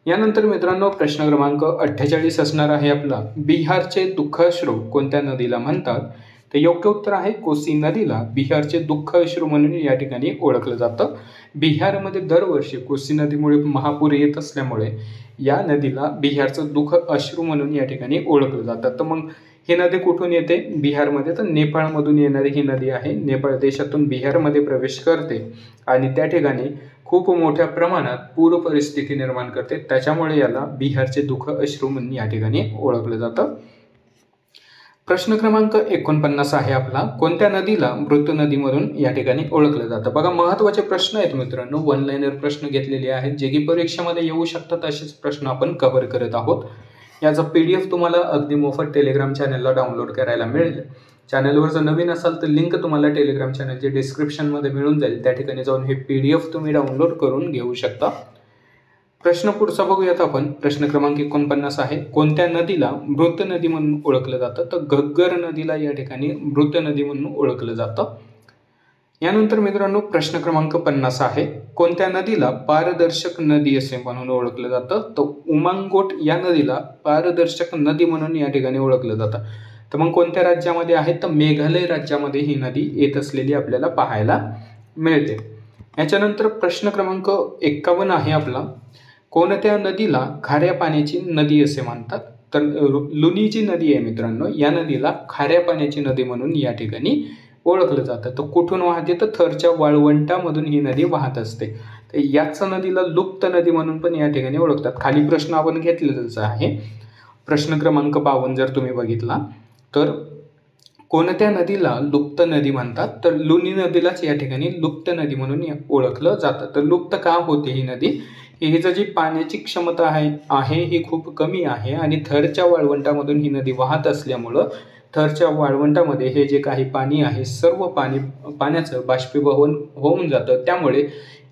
यानंतर मित्रांनो प्रश्न क्रमांक 48 असणार आहे आपला, बिहारचे दुःखाश्रू कोणत्या नदीला म्हणतात? तर योग्य उत्तर आहे कोसी नदीला बिहारचे दुःख अश्रू म्हणून या ठिकाणी ओळखलं जातं. बिहारमध्ये दरवर्षी कोसी नदीमुळे महापूर येत असल्यामुळे या नदीला बिहारचं दुःख अश्रू म्हणून या ठिकाणी ओळखलं जातं. तर मग ही नदी कुठून येते बिहारमध्ये? तर नेपाळमधून येणारी ही नदी आहे. नेपाळ देशातून बिहारमध्ये प्रवेश करते आणि त्या ठिकाणी खूप मोठ्या प्रमाणात पूर परिस्थिती निर्माण करते. त्याच्यामुळे याला बिहारचे दुःख अश्रू म्हणून या ठिकाणी ओळखलं जातं. प्रश्न क्रमांक 49 आहे आपला, कोणत्या नदीला मृत नदी म्हणून या ठिकाणी ओळखलं जातं? बघा महत्त्वाचे प्रश्न आहेत मित्रांनो, वन लाईनर प्रश्न घेतलेले आहेत जे की परीक्षेमध्ये येऊ शकतात असेच प्रश्न आपण कव्हर करत आहोत. याचा PDF तुम्हाला अगदी मोफत टेलिग्राम चॅनलला डाउनलोड करायला मिळेल. चॅनलवर जर नवीन असाल तर लिंक तुम्हाला टेलिग्राम चॅनलच्या डिस्क्रिप्शनमध्ये मिळून जाईल. त्या ठिकाणी जाऊन हे PDF तुम्ही डाउनलोड करून घेऊ शकता. प्रश्न पुढचा बघूयात आपण. प्रश्न क्रमांक 49 आहे, कोणत्या नदीला मृत नदी म्हणून ओळखलं जातं? तर घग्गर नदीला या ठिकाणी मृत नदी म्हणून ओळखलं जातं. यानंतर मित्रांनो प्रश्न क्रमांक 50 आहे, कोणत्या नदीला पारदर्शक नदी असे म्हणून ओळखलं जातं? तर उमांगोट या नदीला पारदर्शक नदी म्हणून या ठिकाणी ओळखलं जातं. तर मग कोणत्या राज्यामध्ये आहे? तर मेघालय राज्यामध्ये ही नदी येत असलेली आपल्याला पाहायला मिळते. याच्यानंतर प्रश्न क्रमांक 51 आहे आपला, कोणत्या नदीला खाऱ्या पाण्याची नदी असे म्हणतात? तर लुनी जी नदी आहे मित्रांनो या नदीला खाऱ्या पाण्याची नदी म्हणून या ठिकाणी ओळखलं जातं. तर कुठून वाहते? तर थरच्या वाळवंटामधून ही नदी वाहत असते. तर याच नदीला लुप्त नदी म्हणून पण या ठिकाणी ओळखतात. खाली प्रश्न आपण घेतलेलाच आहे. प्रश्न क्रमांक 52 जर तुम्ही बघितला तर कोणत्या नदीला लुप्त नदी म्हणतात? तर लुनी नदीलाच या ठिकाणी लुप्त नदी म्हणून ओळखलं जातं. तर लुप्त का होते ही नदी? हिचं जी पाण्याची क्षमता आहे ही खूप कमी आहे आणि थरच्या वाळवंटामधून ही नदी वाहत असल्यामुळं थरच्या वाळवंटामध्ये हे जे काही पाणी आहे सर्व पाण्याचं बाष्पीभवन होऊन जातं. त्यामुळे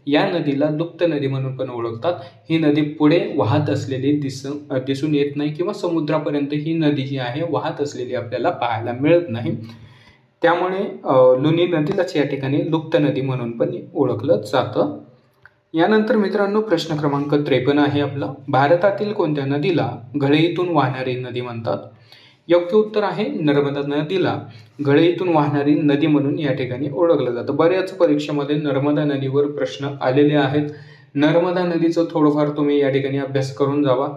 या नदीला लुप्त नदी म्हणून पण ओळखतात. ही नदी पुढे वाहत असलेली दिसून येत नाही किंवा समुद्रापर्यंत ही नदी जी आहे वाहत असलेली आपल्याला पाहायला मिळत नाही. त्यामुळे लुनी नदीलाच या ठिकाणी लुप्त नदी म्हणून पण ओळखलं जातं. यानंतर मित्रांनो प्रश्न क्रमांक 53 आहे आपला, भारतातील कोणत्या नदीला घळईतून वाहणारी नदी म्हणतात? योग्य उत्तर आहे नर्मदा नदीला घळईतून वाहणारी नदी म्हणून या ठिकाणी ओळखलं जातं. बऱ्याच परीक्षेमध्ये नर्मदा नदीवर प्रश्न आलेले आहेत. नर्मदा नदीचं थोडंफार तुम्ही या ठिकाणी अभ्यास करून जावा.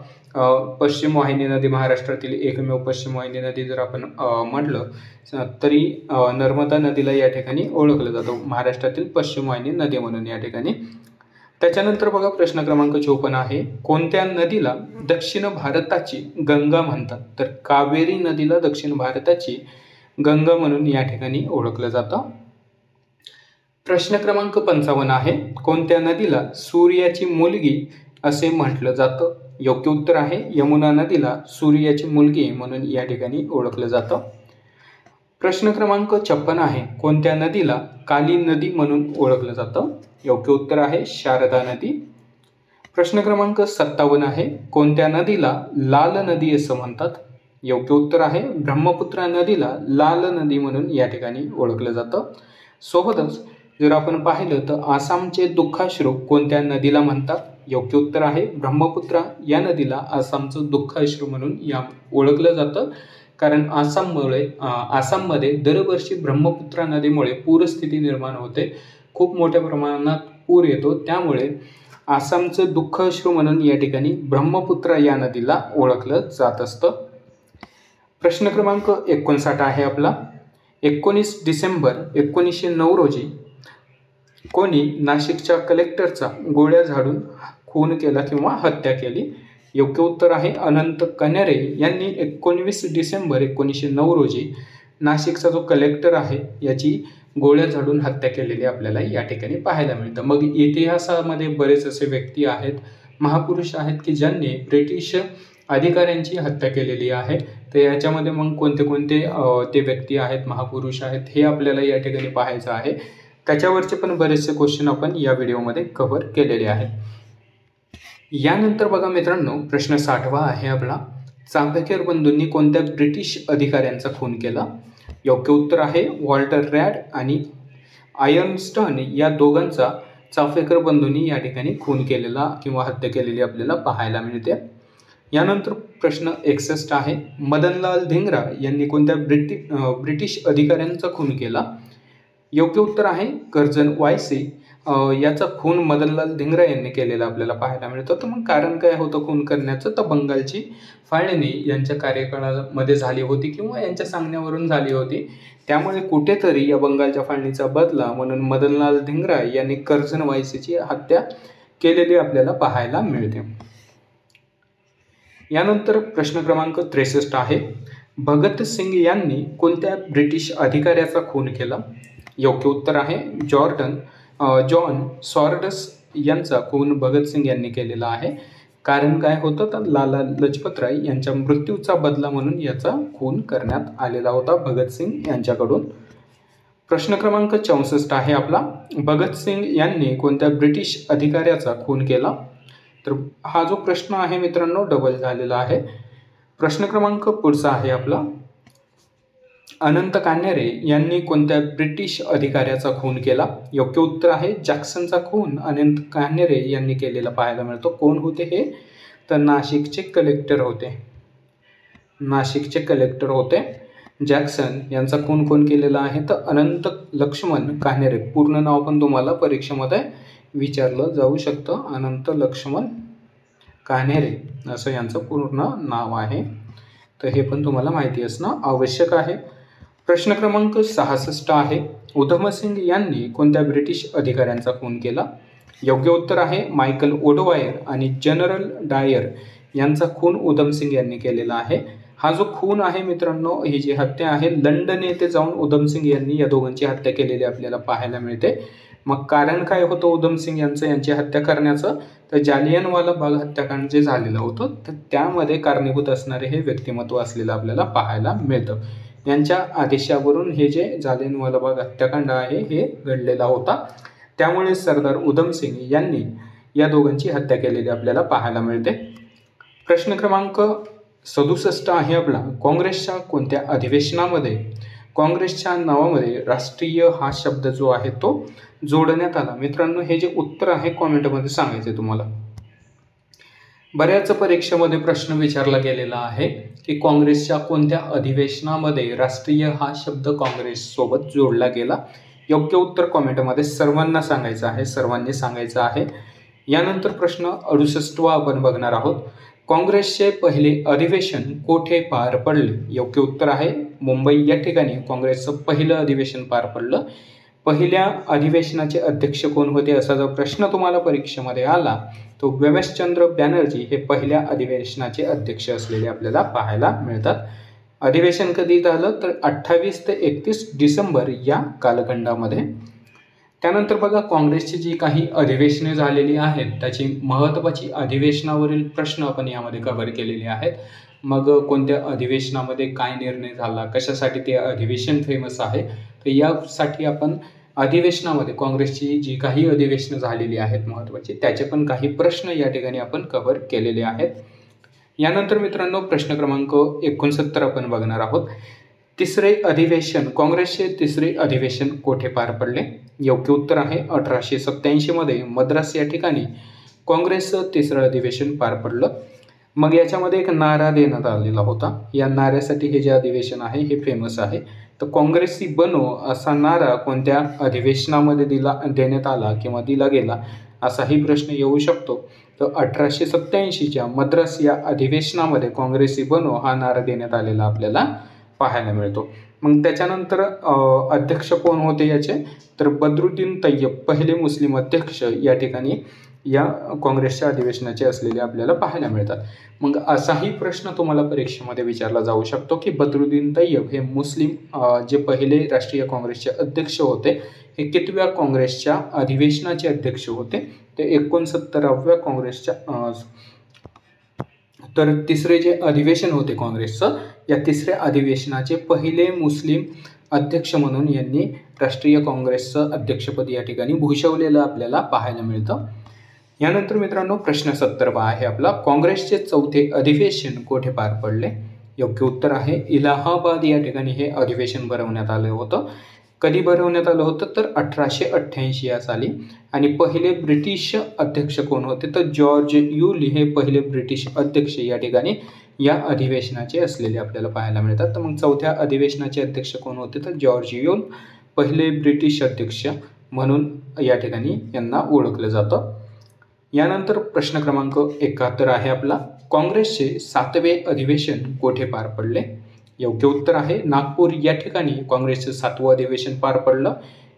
पश्चिम वाहिनी नदी महाराष्ट्रातील एकमेव पश्चिम वाहिनी नदी जर आपण म्हटलं तरी नर्मदा नदीला या ठिकाणी ओळखलं जातं. महाराष्ट्रातील पश्चिम वाहिनी नदी म्हणून या ठिकाणी. त्याच्यानंतर बघा प्रश्न क्रमांक 54 आहे, कोणत्या नदीला दक्षिण भारताची गंगा म्हणतात? तर कावेरी नदीला दक्षिण भारताची गंगा म्हणून या ठिकाणी ओळखलं जातं. प्रश्न क्रमांक 55 आहे, कोणत्या नदीला सूर्याची मुलगी असे म्हटलं जातं? योग्य उत्तर आहे यमुना नदीला सूर्याची मुलगी म्हणून या ठिकाणी ओळखलं जातं. प्रश्न क्रमांक 56 आहे, कोणत्या नदीला काली नदी म्हणून ओळखलं जातं? योग्य उत्तर आहे शारदा नदी. प्रश्न क्रमांक 57 आहे, कोणत्या नदीला लाल नदी असं म्हणतात? योग्य उत्तर आहे ब्रह्मपुत्रा नदीला लाल नदी म्हणून या ठिकाणी ओळखलं जातं. सोबतच जर आपण पाहिलं तर आसामचे दुःखाश्रू कोणत्या नदीला म्हणतात? योग्य उत्तर आहे ब्रह्मपुत्रा या नदीला आसामचं दुःखाश्रू म्हणून ओळखलं जातं. कारण आसाममध्ये दरवर्षी ब्रह्मपुत्रा नदीमुळे पूरस्थिती निर्माण होते. खूप मोठ्या प्रमाणात पूर येतो. त्यामुळे आसामचं दुःखाश्रू म्हणून या ठिकाणी ब्रह्मपुत्रा या नदीला ओळखलं जात असतं. प्रश्न क्रमांक 59 आहे आपला. 19 डिसेंबर 1909 रोजी कोणी नाशिकच्या कलेक्टरचा गोळ्या झाडून खून केला किंवा हत्या केली? योग्य उत्तर आहे अनंत कन्हेरे यांनी 19 डिसेंबर 1909 रोजी नाशिकचा जो कलेक्टर आहे याची गोळ्या झाडून हत्या केलेली आपल्याला या ठिकाणी पाहायला मिळतं. मग इतिहासामध्ये बरेच असे व्यक्ती आहेत, महापुरुष आहेत की ज्यांनी ब्रिटिश अधिकाऱ्यांची हत्या केलेली आहे. तर याच्यामध्ये मग कोणते कोणते ते व्यक्ती आहेत, महापुरुष आहेत, हे आपल्याला या ठिकाणी पाहायचं आहे. त्याच्यावरचे पण बरेचसे क्वेश्चन आपण या व्हिडिओमध्ये कव्हर केलेले आहेत. यानंतर बघा मित्रांनो, प्रश्न 60वा आहे आपला. चाफेकर बंधूंनी कोणत्या ब्रिटिश अधिकाऱ्यांचा खून केला? योग्य उत्तर आहे वॉल्टर रॅड आणि आयर्नस्टन या दोघांचा चाफेकर बंधूंनी या ठिकाणी खून केलेला किंवा हत्या केलेली आपल्याला पाहायला मिळते. यानंतर प्रश्न 61 आहे. मदनलाल धिंगरा यांनी कोणत्या ब्रिटिश अधिकाऱ्यांचा खून केला? योग्य उत्तर आहे कर्जन वायसी याचा खून मदनलाल धिंगरा यांनी केलेला आपल्याला पाहायला मिळतं. तर मग कारण काय होतं खून करण्याचं? तर बंगालची फाळणी यांच्या कार्यकाळामध्ये झाली होती किंवा यांच्या सांगण्यावरून झाली होती. त्यामुळे कुठेतरी या बंगालच्या फाळणीचा बदला म्हणून मदनलाल धिंगरा यांनी कर्जन वायसीची हत्या केलेली आपल्याला पाहायला मिळते. यानंतर प्रश्न क्रमांक 63 आहे. भगतसिंग यांनी कोणत्या ब्रिटिश अधिकाऱ्याचा खून केला? योग्य उत्तर आहे जॉन सॉर्डस यांचा खून भगतसिंग यांनी केलेला आहे. कारण काय होतं? तर लाला लजपतराय यांच्या मृत्यूचा बदला म्हणून याचा खून करण्यात आलेला होता भगतसिंग यांच्याकडून. प्रश्न क्रमांक 64 आहे आपला. भगतसिंग यांनी कोणत्या ब्रिटिश अधिकाऱ्याचा खून केला? तर हा जो प्रश्न आहे मित्रांनो डबल झालेला आहे. प्रश्न क्रमांक पुढचा आहे आपला. अनंत कन्हेरे यांनी कोणत्या ब्रिटिश अधिकाऱ्याचा खून केला? योग्य उत्तर आहे जॅक्सनचा खून अनंत कन्हेरे यांनी केलेला पाहायला मिळतो. कोण होते हे? तर नाशिकचे कलेक्टर होते जॅक्सन. यांचा खून कोण केलेला आहे? तर अनंत लक्ष्मण कन्हेरे. पूर्ण नाव पण तुम्हाला परीक्षेमध्ये विचारलं जाऊ शकतं. अनंत लक्ष्मण कन्हेरे असं यांचं पूर्ण नाव आहे. तर हे पण तुम्हाला माहिती असणं आवश्यक आहे. प्रश्न क्रमांक 66 आहे. उधमसिंग यांनी कोणत्या ब्रिटिश अधिकाऱ्यांचा खून केला? योग्य उत्तर आहे मायकल ओडवायर आणि जनरल डायर यांचा खून उधमसिंग यांनी केलेला आहे. हा जो खून आहे मित्रांनो, ही जी हत्या आहे, लंडन येथे जाऊन उधमसिंग यांनी या दोघांची हत्या केलेली आपल्याला पाहायला मिळते. मग कारण काय होतं उधमसिंग यांची हत्या करण्याचं? तर जालियनवाला बाग हत्याकांड जे झालेलं होतं तर त्यामध्ये कारणीभूत असणारे हे व्यक्तिमत्व असलेलं आपल्याला पाहायला मिळतं. यांच्या आदेशावरून हे जे जालियनवाला बाग हत्याकांड आहे हे घडलेला होता. त्यामुळे सरदार उधमसिंग यांनी या दोघांची हत्या केलेली आपल्याला पाहायला मिळते. प्रश्न क्रमांक 67 आहे आपला. काँग्रेसच्या कोणत्या अधिवेशनामध्ये काँग्रेसच्या नावामध्ये राष्ट्रीय हा शब्द जो आहे तो जोडण्यात आला? मित्रांनो हे जे उत्तर आहे कॉमेंटमध्ये सांगायचे तुम्हाला. बऱ्याच परीक्षेमध्ये प्रश्न विचारला गेलेला आहे की काँग्रेसच्या कोणत्या अधिवेशनामध्ये राष्ट्रीय हा शब्द काँग्रेस सोबत जोडला गेला? योग्य उत्तर कॉमेंटमध्ये सर्वांनी सांगायचं आहे. यानंतर प्रश्न 68वा आपण बघणार आहोत. काँग्रेसचे पहिले अधिवेशन कोठे पार पडले? योग्य उत्तर आहे मुंबई या ठिकाणी काँग्रेसचं पहिलं अधिवेशन पार पडलं. पहिल्या अधिवेशनाचे अध्यक्ष कोण होते असा जर प्रश्न तुम्हाला परीक्षेमध्ये आला तो व्यवसचंद्र बॅनर्जी हे पहिल्या अधिवेशनाचे अध्यक्ष असलेले आपल्याला पाहायला मिळतात. अधिवेशन कधी झालं? तर 28 ते 31 डिसेंबर या कालखंडामध्ये. त्यानंतर बघा काँग्रेसची जी काही अधिवेशने झालेली आहेत त्याची महत्त्वाची अधिवेशनावरील प्रश्न आपण यामध्ये कव्हर केलेले आहेत. मग कोणत्या अधिवेशनामध्ये काय निर्णय झाला, कशासाठी ते अधिवेशन फेमस आहे, तर यासाठी आपण अधिवेशनामध्ये काँग्रेसची जी काही अधिवेशनं झालेली आहेत महत्त्वाची त्याचे पण काही प्रश्न या ठिकाणी आपण कव्हर केलेले आहेत. यानंतर मित्रांनो प्रश्न क्रमांक 69 आपण बघणार आहोत. काँग्रेसचे तिसरे अधिवेशन कोठे पार पडले? योग्य उत्तर आहे 1887 मध्ये मद्रास या ठिकाणी काँग्रेसचं तिसरं अधिवेशन पार पडलं. मग याच्यामध्ये एक नारा देण्यात आलेला होता. या नाऱ्यासाठी हे जे अधिवेशन आहे हे फेमस आहे. तर काँग्रेसी बनो असा नारा कोणत्या अधिवेशनामध्ये देण्यात आला किंवा दिला गेला असाही प्रश्न येऊ शकतो. तर 1887च्या मद्रास या अधिवेशनामध्ये काँग्रेसी बनो हा नारा देण्यात आलेला आपल्याला पाहायला मिळतो. मग त्याच्यानंतर अध्यक्ष कोण होते याचे, तर बद्रुद्दीन तय्यब पहिले मुस्लिम अध्यक्ष या ठिकाणी या काँग्रेसच्या अधिवेशनाचे असलेले आपल्याला पाहायला मिळतात. मग असाही प्रश्न तुम्हाला परीक्षेमध्ये विचारला जाऊ शकतो की बद्रुद्दीन तय्यब हे मुस्लिम जे पहिले राष्ट्रीय काँग्रेसचे अध्यक्ष होते हे कितव्या काँग्रेसच्या अधिवेशनाचे अध्यक्ष होते, ते 69व्या काँग्रेसच्या तर तिसरे जे अधिवेशन होते काँग्रेसचं, या तिसऱ्या अधिवेशनाचे पहिले मुस्लिम अध्यक्ष म्हणून यांनी राष्ट्रीय काँग्रेसचं अध्यक्षपद या ठिकाणी भूषवलेलं आपल्याला पाहायला मिळतं. यानंतर मित्रांनो प्रश्न 70 आहे आपला, काँग्रेसचे चौथे अधिवेशन कोठे पार पडले? योग्य उत्तर आहे इलाहाबाद या ठिकाणी हे अधिवेशन भरवण्यात आलं होतं. कधी भरवण्यात आलं होतं, तर 1888 या साली. आणि पहिले ब्रिटिश अध्यक्ष कोण होते, तर जॉर्ज यूल हे पहिले ब्रिटिश अध्यक्ष या ठिकाणी या अधिवेशनाचे असलेले आपल्याला पाहायला मिळतात. तर मग चौथ्या अधिवेशनाचे अध्यक्ष कोण होते, तर जॉर्ज यूल पहिले ब्रिटिश अध्यक्ष म्हणून या ठिकाणी यांना ओळखलं जातं. यानंतर प्रश्न क्रमांक 71 आहे आपला, काँग्रेसचे 7वे अधिवेशन कोठे पार पडले? योग्य उत्तर आहे नागपूर या ठिकाणी काँग्रेसचं 7वं अधिवेशन पार पडलं.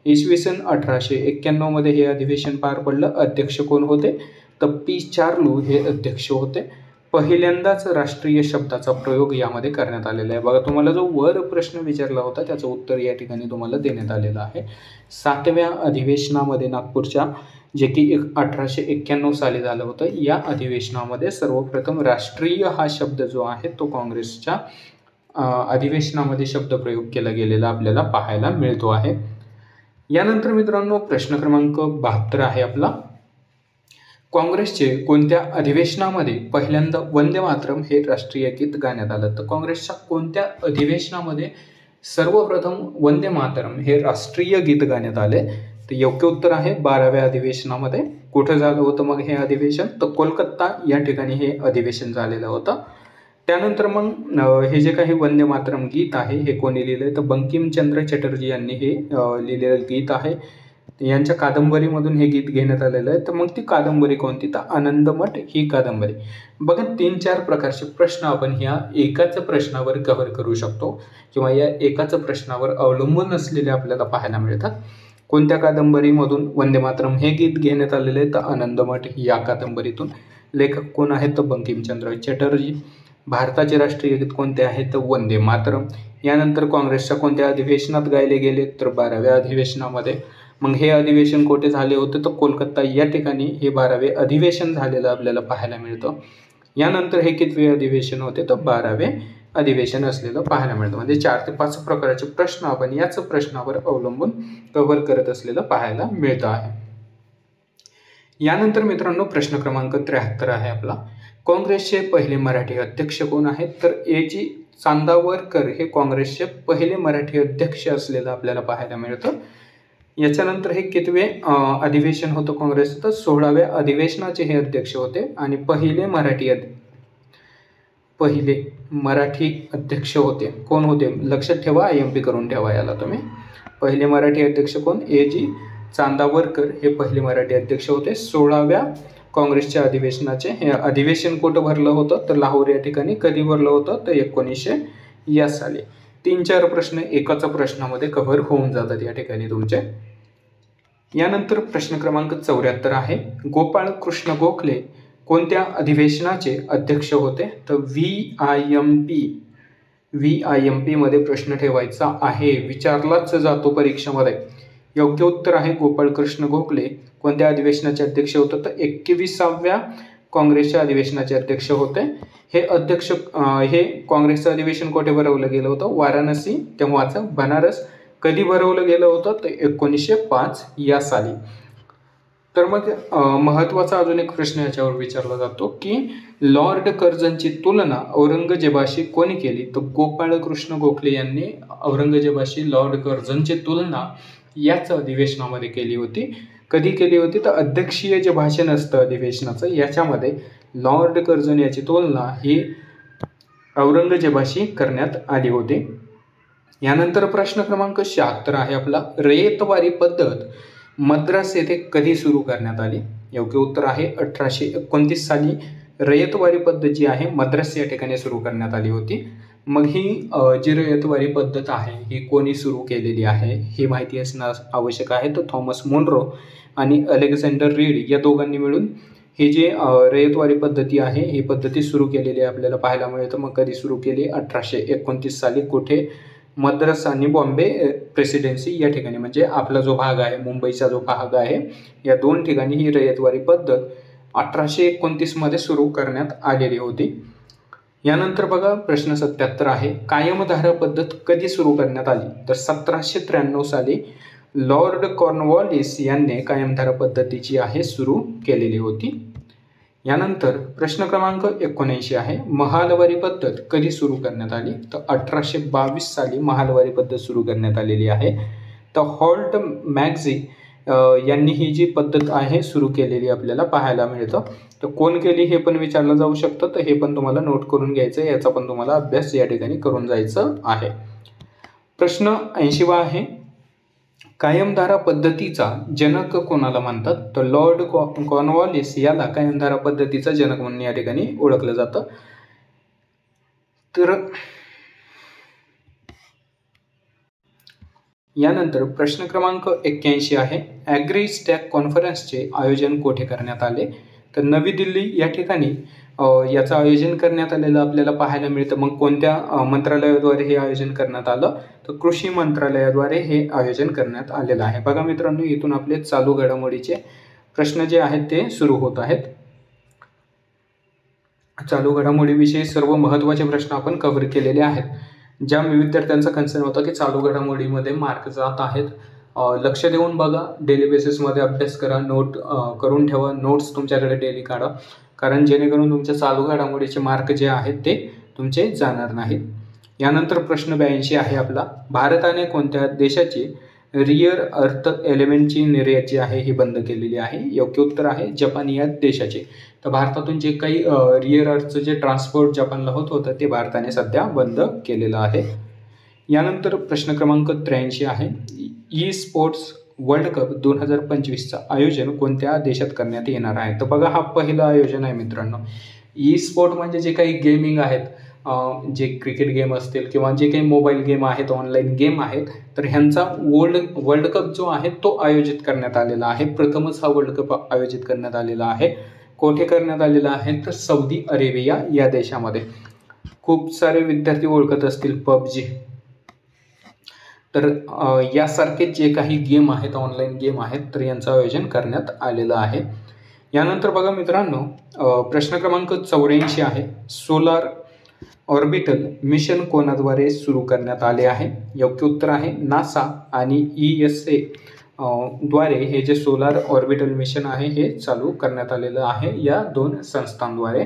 इसवी सन 1891 मध्ये हे अधिवेशन पार पडलं. अध्यक्ष कोण होते, तर पी चार्लू हे अध्यक्ष होते. पहिल्यांदाच राष्ट्रीय शब्दाचा प्रयोग यामध्ये करण्यात आलेला आहे. बघा, तुम्हाला जो वर प्रश्न विचारला होता त्याचं उत्तर या ठिकाणी तुम्हाला देण्यात आलेलं आहे. 7व्या अधिवेशनामध्ये नागपूरच्या, जे की 1891 साली झालं होतं, या अधिवेशनामध्ये सर्वप्रथम राष्ट्रीय हा शब्द जो आहे तो काँग्रेसच्या अधिवेशनामध्ये शब्दप्रयोग केला गेलेला आपल्याला पाहायला मिळतो आहे. यानंतर मित्रांनो प्रश्न क्रमांक 72 आहे आपला, काँग्रेसचे कोणत्या अधिवेशनामध्ये पहिल्यांदा वंदे मातरम हे राष्ट्रीय गीत गाण्यात आलं? तर काँग्रेसच्या कोणत्या अधिवेशनामध्ये सर्वप्रथम वंदे मातरम हे राष्ट्रीय गीत गाण्यात आले? तर योग्य उत्तर आहे 12व्या अधिवेशनामध्ये. कुठं झालं होतं मग हे अधिवेशन, तर कोलकाता या ठिकाणी हे अधिवेशन झालेलं होतं. त्यानंतर मग हे जे काही वंदे मातरम गीत आहे हे कोणी लिहिलं आहे, तर बंकिमचंद्र चटर्जी यांनी हे लिहिलेलं गीत आहे. यांच्या कादंबरीमधून हे गीत घेण्यात आलेलं आहे. तर मग ती कादंबरी कोणती, तर आनंदमठ ही कादंबरी. बघा, 3-4 प्रकारचे प्रश्न आपण ह्या एकाच प्रश्नावर कव्हर करू शकतो किंवा या एकाच प्रश्नावर अवलंबून असलेले आपल्याला पाहायला मिळतात. कोणत्या कादंबरीमधून वंदे मातरम हे गीत घेण्यात आलेले आहे, तर आनंदमठ या कादंबरीतून. लेखक कोण आहेत, तर बंकिमचंद्र चटर्जी. भारताचे राष्ट्रीय गीत कोणते आहे, तर वंदे मातरम. यानंतर काँग्रेसच्या कोणत्या अधिवेशनात गायले गेले, तर 12व्या अधिवेशनामध्ये. मग हे अधिवेशन कोठे झाले होते, तर कोलकाता या ठिकाणी हे 12वे अधिवेशन झालेलं आपल्याला पाहायला मिळतं. यानंतर हे कितवे अधिवेशन होते, तर 12वे अधिवेशन असलेलं पाहायला मिळतं. म्हणजे 4 ते 5 प्रकारचे प्रश्न आपण याच प्रश्नावर अवलंबून कव्हर करत असलेलं पाहायला मिळतं आहे. यानंतर मित्रांनो प्रश्न क्रमांक 73 आहे आपला, काँग्रेसचे पहिले मराठी अध्यक्ष कोण आहेत? तर ए.जी. चांदावरकर हे काँग्रेसचे पहिले मराठी अध्यक्ष असलेलं आपल्याला पाहायला मिळतं. याच्यानंतर हे कितवे अधिवेशन होतं काँग्रेसचं, तर 16व्या अधिवेशनाचे हे अध्यक्ष होते. आणि पहिले मराठी अध्यक्ष होते कोण होते, लक्षात ठेवा, IMP करून ठेवा याला तुम्ही. पहिले मराठी अध्यक्ष कोण, ए.जी. चांदावरकर हे पहिले मराठी अध्यक्ष होते. 16व्या काँग्रेसच्या अधिवेशनाचे हे अधिवेशन कुठं भरलं होतं, तर लाहोर या ठिकाणी. कधी भरलं होतं, तर 1900 या साली. 3-4 प्रश्न एकाच प्रश्नामध्ये कव्हर होऊन जातात या ठिकाणी तुमचे. यानंतर प्रश्न क्रमांक 74 आहे, गोपाळ कृष्ण गोखले कोणत्या अधिवेशनाचे अध्यक्ष होते? तर VIMP मध्ये प्रश्न ठेवायचा आहे, विचारलाच जातो परीक्षेमध्ये. योग्य उत्तर आहे गोपाळ कृष्ण गोखले कोणत्या अधिवेशनाचे अध्यक्ष होते, तर 21व्या काँग्रेसच्या अधिवेशनाचे अध्यक्ष होते. हे काँग्रेसचं अधिवेशन कोठे भरवलं गेलं होतं, वाराणसी तेव्हाचं बनारस. कधी भरवलं गेलं होतं, तर 1905 या साली. तर मग महत्त्वाचा अजून एक प्रश्न याच्यावर विचारला जातो की लॉर्ड कर्झनची तुलना औरंगजेबाशी कोणी केली? तर गोपाळ कृष्ण गोखले यांनी औरंगजेबाशी लॉर्ड कर्झनची तुलना याच अधिवेशनामध्ये केली होती. कधी केली होती, तर अध्यक्षीय जे भाषण असतं अधिवेशनाचं याच्यामध्ये लॉर्ड कर्झन याची तुलना ही औरंगजेबाशी करण्यात आली होती. यानंतर प्रश्न क्रमांक 76 आहे आपला, रयतवारी पद्धत मद्रास येथे कधी सुरू करण्यात आली? योग्य उत्तर आहे 1829 साली रयतवारी पद्धत जी आहे मद्रास या ठिकाणी सुरू करण्यात आली होती. मग ही जी रयतवारी पद्धत आहे ही कोणी सुरू केलेली आहे ही माहिती असणं आवश्यक आहे. तर थॉमस मुनरो आणि अलेक्झांडर रीड या दोघांनी मिळून ही जी रयतवारी पद्धती आहे ही पद्धती सुरू केलेली आपल्याला पाहायला मिळतं. मग कधी सुरू केली? 1829 साली. कुठे? मद्रास आणि बॉम्बे प्रेसिडेन्सी या ठिकाणी, म्हणजे आपला जो भाग आहे मुंबईचा जो भाग आहे या दोन ठिकाणी ही रयतवारी पद्धत 1829 मध्ये सुरू करण्यात आलेली होती. यानंतर बघा प्रश्न 77 आहे, कायमधारा पद्धत कधी सुरू करण्यात आली? तर 1793 साली लॉर्ड कॉर्नवॉलिस यांनी कायमधारा पद्धती जी आहे सुरू केलेली होती. यानंतर प्रश्न क्रमांक 79 आहे, महालवारी पद्धत कधी सुरू करण्यात आली? तर 1822 साली महालवारी पद्धत सुरू करण्यात आलेली आहे. तर हॉल्ट मॅग्झी यांनी ही जी पद्धत आहे सुरू केलेली आपल्याला पाहायला मिळतं. तर कोण केली हे पण विचारलं जाऊ शकतं. तर हे पण तुम्हाला नोट करून घ्यायचं आहे, याचा पण तुम्हाला अभ्यास या ठिकाणी करून जायचं आहे. प्रश्न 80 आहे, कायमधारा पद्धतीचा जनक कोणाला म्हणतात? तर लॉर्ड कॉर्नवॉलिस याला कायमधारा पद्धतीचा जनक म्हणून या ठिकाणी ओळखलं जातं. तर यानंतर प्रश्न क्रमांक 81 आहे, ॲग्री स्टॅक कॉन्फरन्सचे आयोजन कोठे करण्यात आले? तर नवी दिल्ली या ठिकाणी याचं आयोजन करण्यात आलेलं आपल्याला पाहायला मिळतं. मग कोणत्या मंत्रालयाद्वारे हे आयोजन करण्यात आलं? तर कृषी मंत्रालयाद्वारे हे आयोजन करण्यात आलेलं आहे. बघा मित्रांनो, इथून आपले चालू घडामोडीचे प्रश्न जे आहेत ते सुरू होत आहेत. चालू घडामोडीविषयी सर्व महत्त्वाचे प्रश्न आपण कव्हर केलेले आहेत. ज्या विद्यार्थ्यांचा कन्सर्न होता की चालू घडामोडीमध्ये मार्क जात आहेत, लक्ष देऊन बघा, डेली बेसिसमध्ये अभ्यास करा, नोट करून ठेवा, नोट्स तुमच्याकडे डेली काढा, कारण जेणेकरून तुमच्या चालू घडामोडीचे मार्क जे आहेत ते तुमचे जाणार नाहीत. यानंतर प्रश्न 82 आहे आपला, भारताने कोणत्या देशाची रिअर अर्थ एलिमेंटची निर्यात जी आहे ही बंद केलेली आहे? योग्य उत्तर आहे जपान या देशाचे. तर भारतातून जे काही रिअर अर्थचं जे ट्रान्सपोर्ट जपानला होत होतं ते भारताने सध्या बंद केलेलं आहे. यानंतर प्रश्न क्रमांक 83 आहे, ई स्पोर्ट्स वर्ल्ड कप 2025चं आयोजन कोणत्या देशात करण्यात येणार आहे? तर बघा, हा पहिलं आयोजन आहे मित्रांनो. ई स्पोर्ट म्हणजे जे काही गेमिंग आहेत, जे क्रिकेट गेम असतील किंवा जे काही मोबाईल गेम आहेत, ऑनलाईन गेम आहेत, तर ह्यांचा वर्ल्ड कप जो आहे तो आयोजित करण्यात आलेला आहे. प्रथमच हा वर्ल्ड कप आयोजित करण्यात आलेला आहे. कोठे करण्यात आलेला आहे? तर सौदी अरेबिया या देशामध्ये. खूप सारे विद्यार्थी ओळखत असतील पबजी. तर यासारखे जे काही गेम आहेत, ऑनलाईन गेम आहेत, तर यांचं आयोजन करण्यात आलेलं आहे. यानंतर बघा मित्रांनो, प्रश्न क्रमांक 84 आहे, सोलार ऑर्बिटल मिशन कोणाद्वारे सुरू करण्यात आले आहे? योग्य उत्तर आहे नासा आणि ESA द्वारे हे जे सोलार ऑर्बिटल मिशन आहे हे चालू करण्यात आलेलं आहे या दोन संस्थांद्वारे.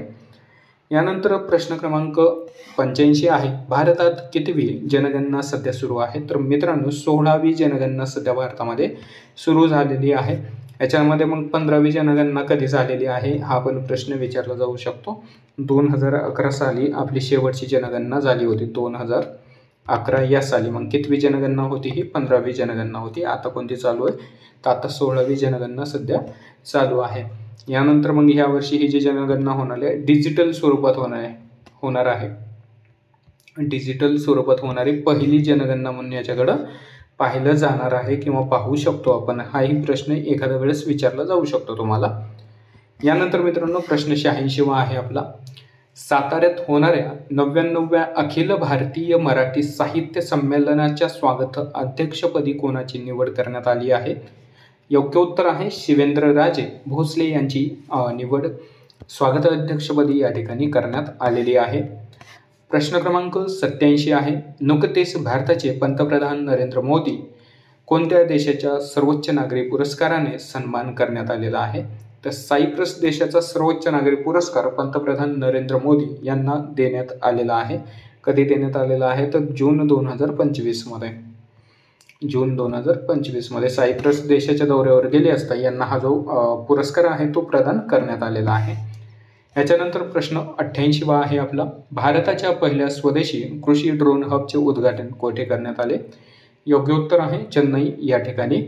यानंतर प्रश्न क्रमांक 85 आहे, भारतात कितवी जनगणना सध्या सुरू आहे? तर मित्रांनो, 16वी जनगणना सध्या भारतामध्ये सुरू झालेली आहे. याच्यामध्ये मग 15वी जनगणना कधी झालेली आहे हा पण प्रश्न विचारला जाऊ शकतो. 2011 साली आपली शेवटची जनगणना झाली होती, 2011 या साली. मग कितवी जनगणना होती? ही 15वी जनगणना होती. आता कोणती चालू आहे? तर आता 16वी जनगणना सध्या चालू आहे. यानंतर मग ह्या वर्षी ही जी जनगणना होणार आहे डिजिटल स्वरूपात होणार आहे. डिजिटल स्वरूपात होणारी पहिली जनगणना म्हणून याच्याकडं पाहिलं जाणार आहे किंवा पाहू शकतो आपण. हाही प्रश्न एखाद्या वेळेस विचारला जाऊ शकतो तुम्हाला. यानंतर मित्रांनो प्रश्न 86 आहे आपला, साताऱ्यात होणाऱ्या 99व्या अखिल भारतीय मराठी साहित्य संमेलनाच्या स्वागत अध्यक्षपदी कोणाची निवड करण्यात आली आहे? योग्य उत्तर आहे शिवेंद्रराजे भोसले यांची निवड स्वागत अध्यक्षपदी या ठिकाणी करण्यात आलेली आहे. प्रश्न क्रमांक 87 आहे, नुकतेच भारताचे पंतप्रधान नरेंद्र मोदी कोणत्या देशाच्या सर्वोच्च नागरी पुरस्काराने सन्मान करण्यात आलेला आहे? तर सायप्रस देशाचा सर्वोच्च नागरी पुरस्कार पंतप्रधान नरेंद्र मोदी यांना देण्यात आलेला आहे. कधी देण्यात आलेला आहे? तर जून 2025 मध्ये. जून 2025 मध्ये सायप्रस देशाच्या दौऱ्यावर गेले असता यांना हा जो पुरस्कार आहे तो प्रदान करण्यात आलेला आहे. याच्यानंतर प्रश्न 88 आहे आपला, भारताच्या पहिल्या स्वदेशी कृषी ड्रोन हबचे उद्घाटन कोठे करण्यात आले? योग्य उत्तर आहे चेन्नई या ठिकाणी.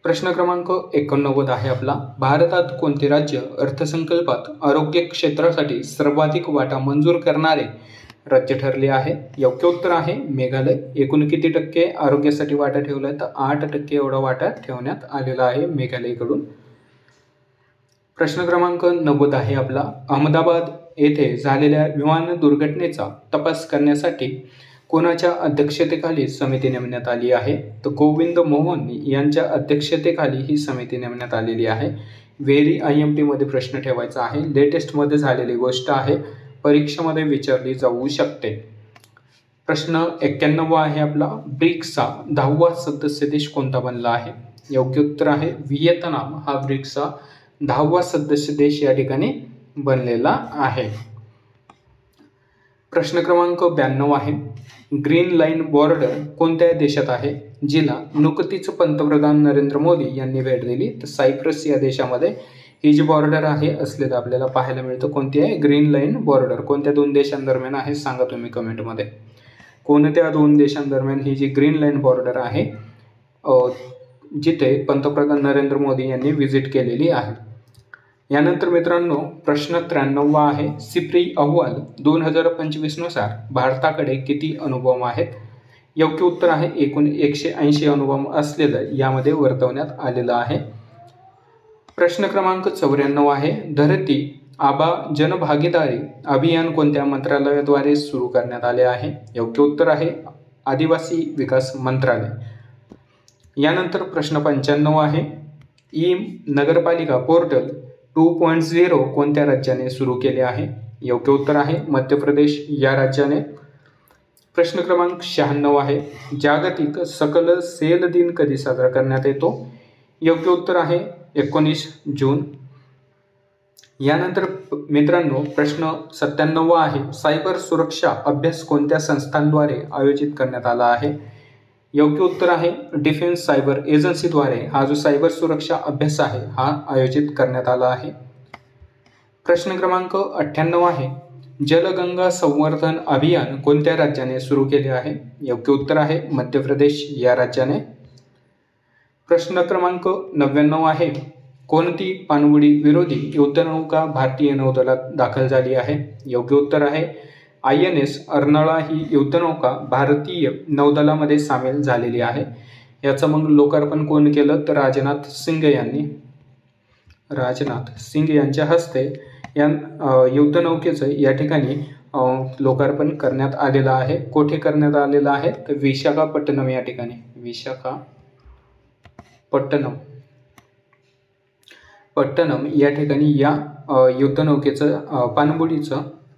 प्रश्न क्रमांक 89 आहे आपला, भारतात कोणते राज्य अर्थसंकल्पात आरोग्य क्षेत्रासाठी सर्वाधिक वाटा मंजूर करणारे राज्य ठरले आहे? योग्य उत्तर आहे मेघालय. एकूण किती टक्के आरोग्यासाठी वाटा ठेवला आहे? तर 8% एवढा वाटा ठेवण्यात आलेला आहे मेघालयकडून. प्रश्न क्रमांक 90 आहे आपला, अहमदाबाद येथे झालेल्या विमान दुर्घटनेचा तपास करण्यासाठी कोणाच्या अध्यक्षतेखाली समिती नेमण्यात आली आहे? तर गोविंद मोहन यांच्या अध्यक्षतेखाली ही समिती नेमण्यात आलेली आहे. व्हेरी IMP मध्ये प्रश्न ठेवायचा आहे. लेटेस्टमध्ये झालेली गोष्ट आहे, परीक्षेमध्ये विचारली जाऊ शकते. प्रश्न 91 आहे आपला, ब्रिक्सचा 10वा सदस्य देश कोणता बनला आहे? योग्य उत्तर आहे व्हिएतनाम हा ब्रिक्सचा 10वा सदस्य देश या ठिकाणी बनलेला आहे. प्रश्न क्रमांक 92 आहे, ग्रीन लाईन बॉर्डर कोणत्या देशात आहे, जिला नुकतीच पंतप्रधान नरेंद्र मोदी यांनी भेट दिली? तर सायप्रस या देशामध्ये ही जी बॉर्डर आहे असलेलं आपल्याला पाहायला मिळतं. कोणती आहे? Green line border. कोणत्या दोन देशांदरम्यान आहे सांगा तुम्ही कमेंटमध्ये. कोणत्या दोन देशांदरम्यान ही जी ग्रीन लाईन बॉर्डर आहे जिथे पंतप्रधान नरेंद्र मोदी यांनी व्हिजिट केलेली आहे? यानंतर मित्रांनो प्रश्न 93 आहे, सिप्री अहवाल 2025 नुसार भारताकडे किती अणुबॉम्ब आहेत? योग्य उत्तर आहे एकूण 180 अणुबॉम्ब असलेलं यामध्ये वर्तवण्यात आलेलं आहे. प्रश्न क्रमांक 94 आहे, धरती आबा जनभागीदारी अभियान कोणत्या मंत्रालयाद्वारे सुरू करण्यात आले आहे? योग्य उत्तर आहे आदिवासी विकास मंत्रालय. यानंतर प्रश्न 95 आहे, ई नगरपालिका पोर्टल 2.0 कोणत्या राज्याने सुरू केले आहे? योग्य उत्तर आहे मध्य प्रदेश या राज्याने. प्रश्न क्रमांक 96 आहे, जागतिक सकल सेल दिन कधी साजरा करण्यात येतो? योग्य उत्तर आहे 19 जून. यानंतर मित्रांनो प्रश्न 97 आहे, सायबर सुरक्षा अभ्यास कोणत्या संस्थांद्वारे आयोजित करण्यात आला आहे? योग्य उत्तर आहे डिफेन्स सायबर एजन्सीद्वारे हा जो सायबर सुरक्षा अभ्यास आहे हा आयोजित करण्यात आला आहे. प्रश्न क्रमांक 98 आहे, जलगंगा संवर्धन अभियान कोणत्या राज्याने सुरू केले आहे? योग्य उत्तर आहे मध्य प्रदेश या राज्याने. प्रश्न क्रमांक 99 आहे, कोणती पाणबुडी विरोधी युद्धनौका भारतीय नौदलात दाखल झाली आहे? योग्य उत्तर आहे INS अर्नाळा ही युद्धनौका भारतीय नौदलामध्ये सामील झालेली आहे. याचं मग लोकार्पण कोण केलं? तर राजनाथ सिंग यांच्या हस्ते या युद्धनौकेचं या ठिकाणी लोकार्पण करण्यात आलेलं आहे. कोठे करण्यात आलेलं आहे? तर विशाखापट्टणम या ठिकाणी. विशाखापट्टणम या ठिकाणी या युद्धनौकेचं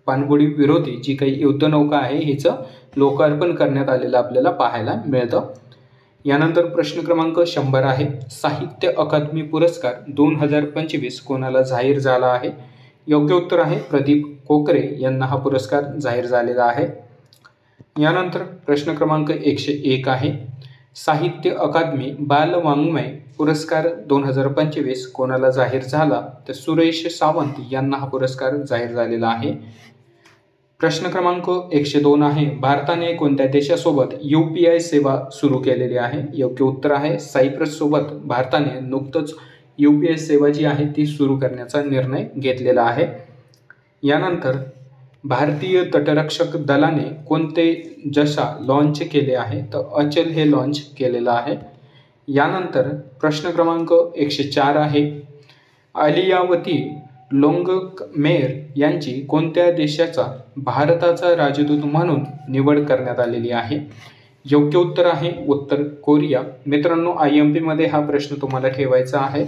पाणबुडी विरोधी जी काही युद्धनौका आहे हिचं लोकार्पण करण्यात आलेलं आपल्याला पाहायला मिळतं. यानंतर प्रश्न क्रमांक 100 आहे, साहित्य अकादमी पुरस्कार 2025 कोणाला जाहीर झाला आहे? योग्य उत्तर आहे प्रदीप कोकरे यांना हा पुरस्कार जाहीर झालेला आहे. यानंतर प्रश्न क्रमांक 101 आहे, साहित्य अकादमी बालवाङ्मय पुरस्कार 2025 कोणाला जाहीर झाला? तर सुरेश सावंत यांना हा पुरस्कार जाहीर झालेला आहे. प्रश्न क्रमांक 102 आहे, भारताने कोणत्या देशासोबत UPI सेवा सुरू केलेली आहे? योग्य उत्तर आहे सायप्रस सोबत भारताने नुकतंच UPI सेवा जी आहे ती सुरू करण्याचा निर्णय घेतलेला आहे. यानंतर भारतीय तटरक्षक दलाने कोणते जशा लॉन्च केले आहे? तर अचल हे लॉन्च केलेलं आहे. यानंतर प्रश्न क्रमांक 104 आहे, अलियावती लोंगकमेर यांची कोणत्या देशाचा भारताचा राजदूत म्हणून निवड करण्यात आलेली आहे? योग्य उत्तर आहे उत्तर कोरिया. मित्रांनो IMP मध्ये हा प्रश्न तुम्हाला ठेवायचा आहे,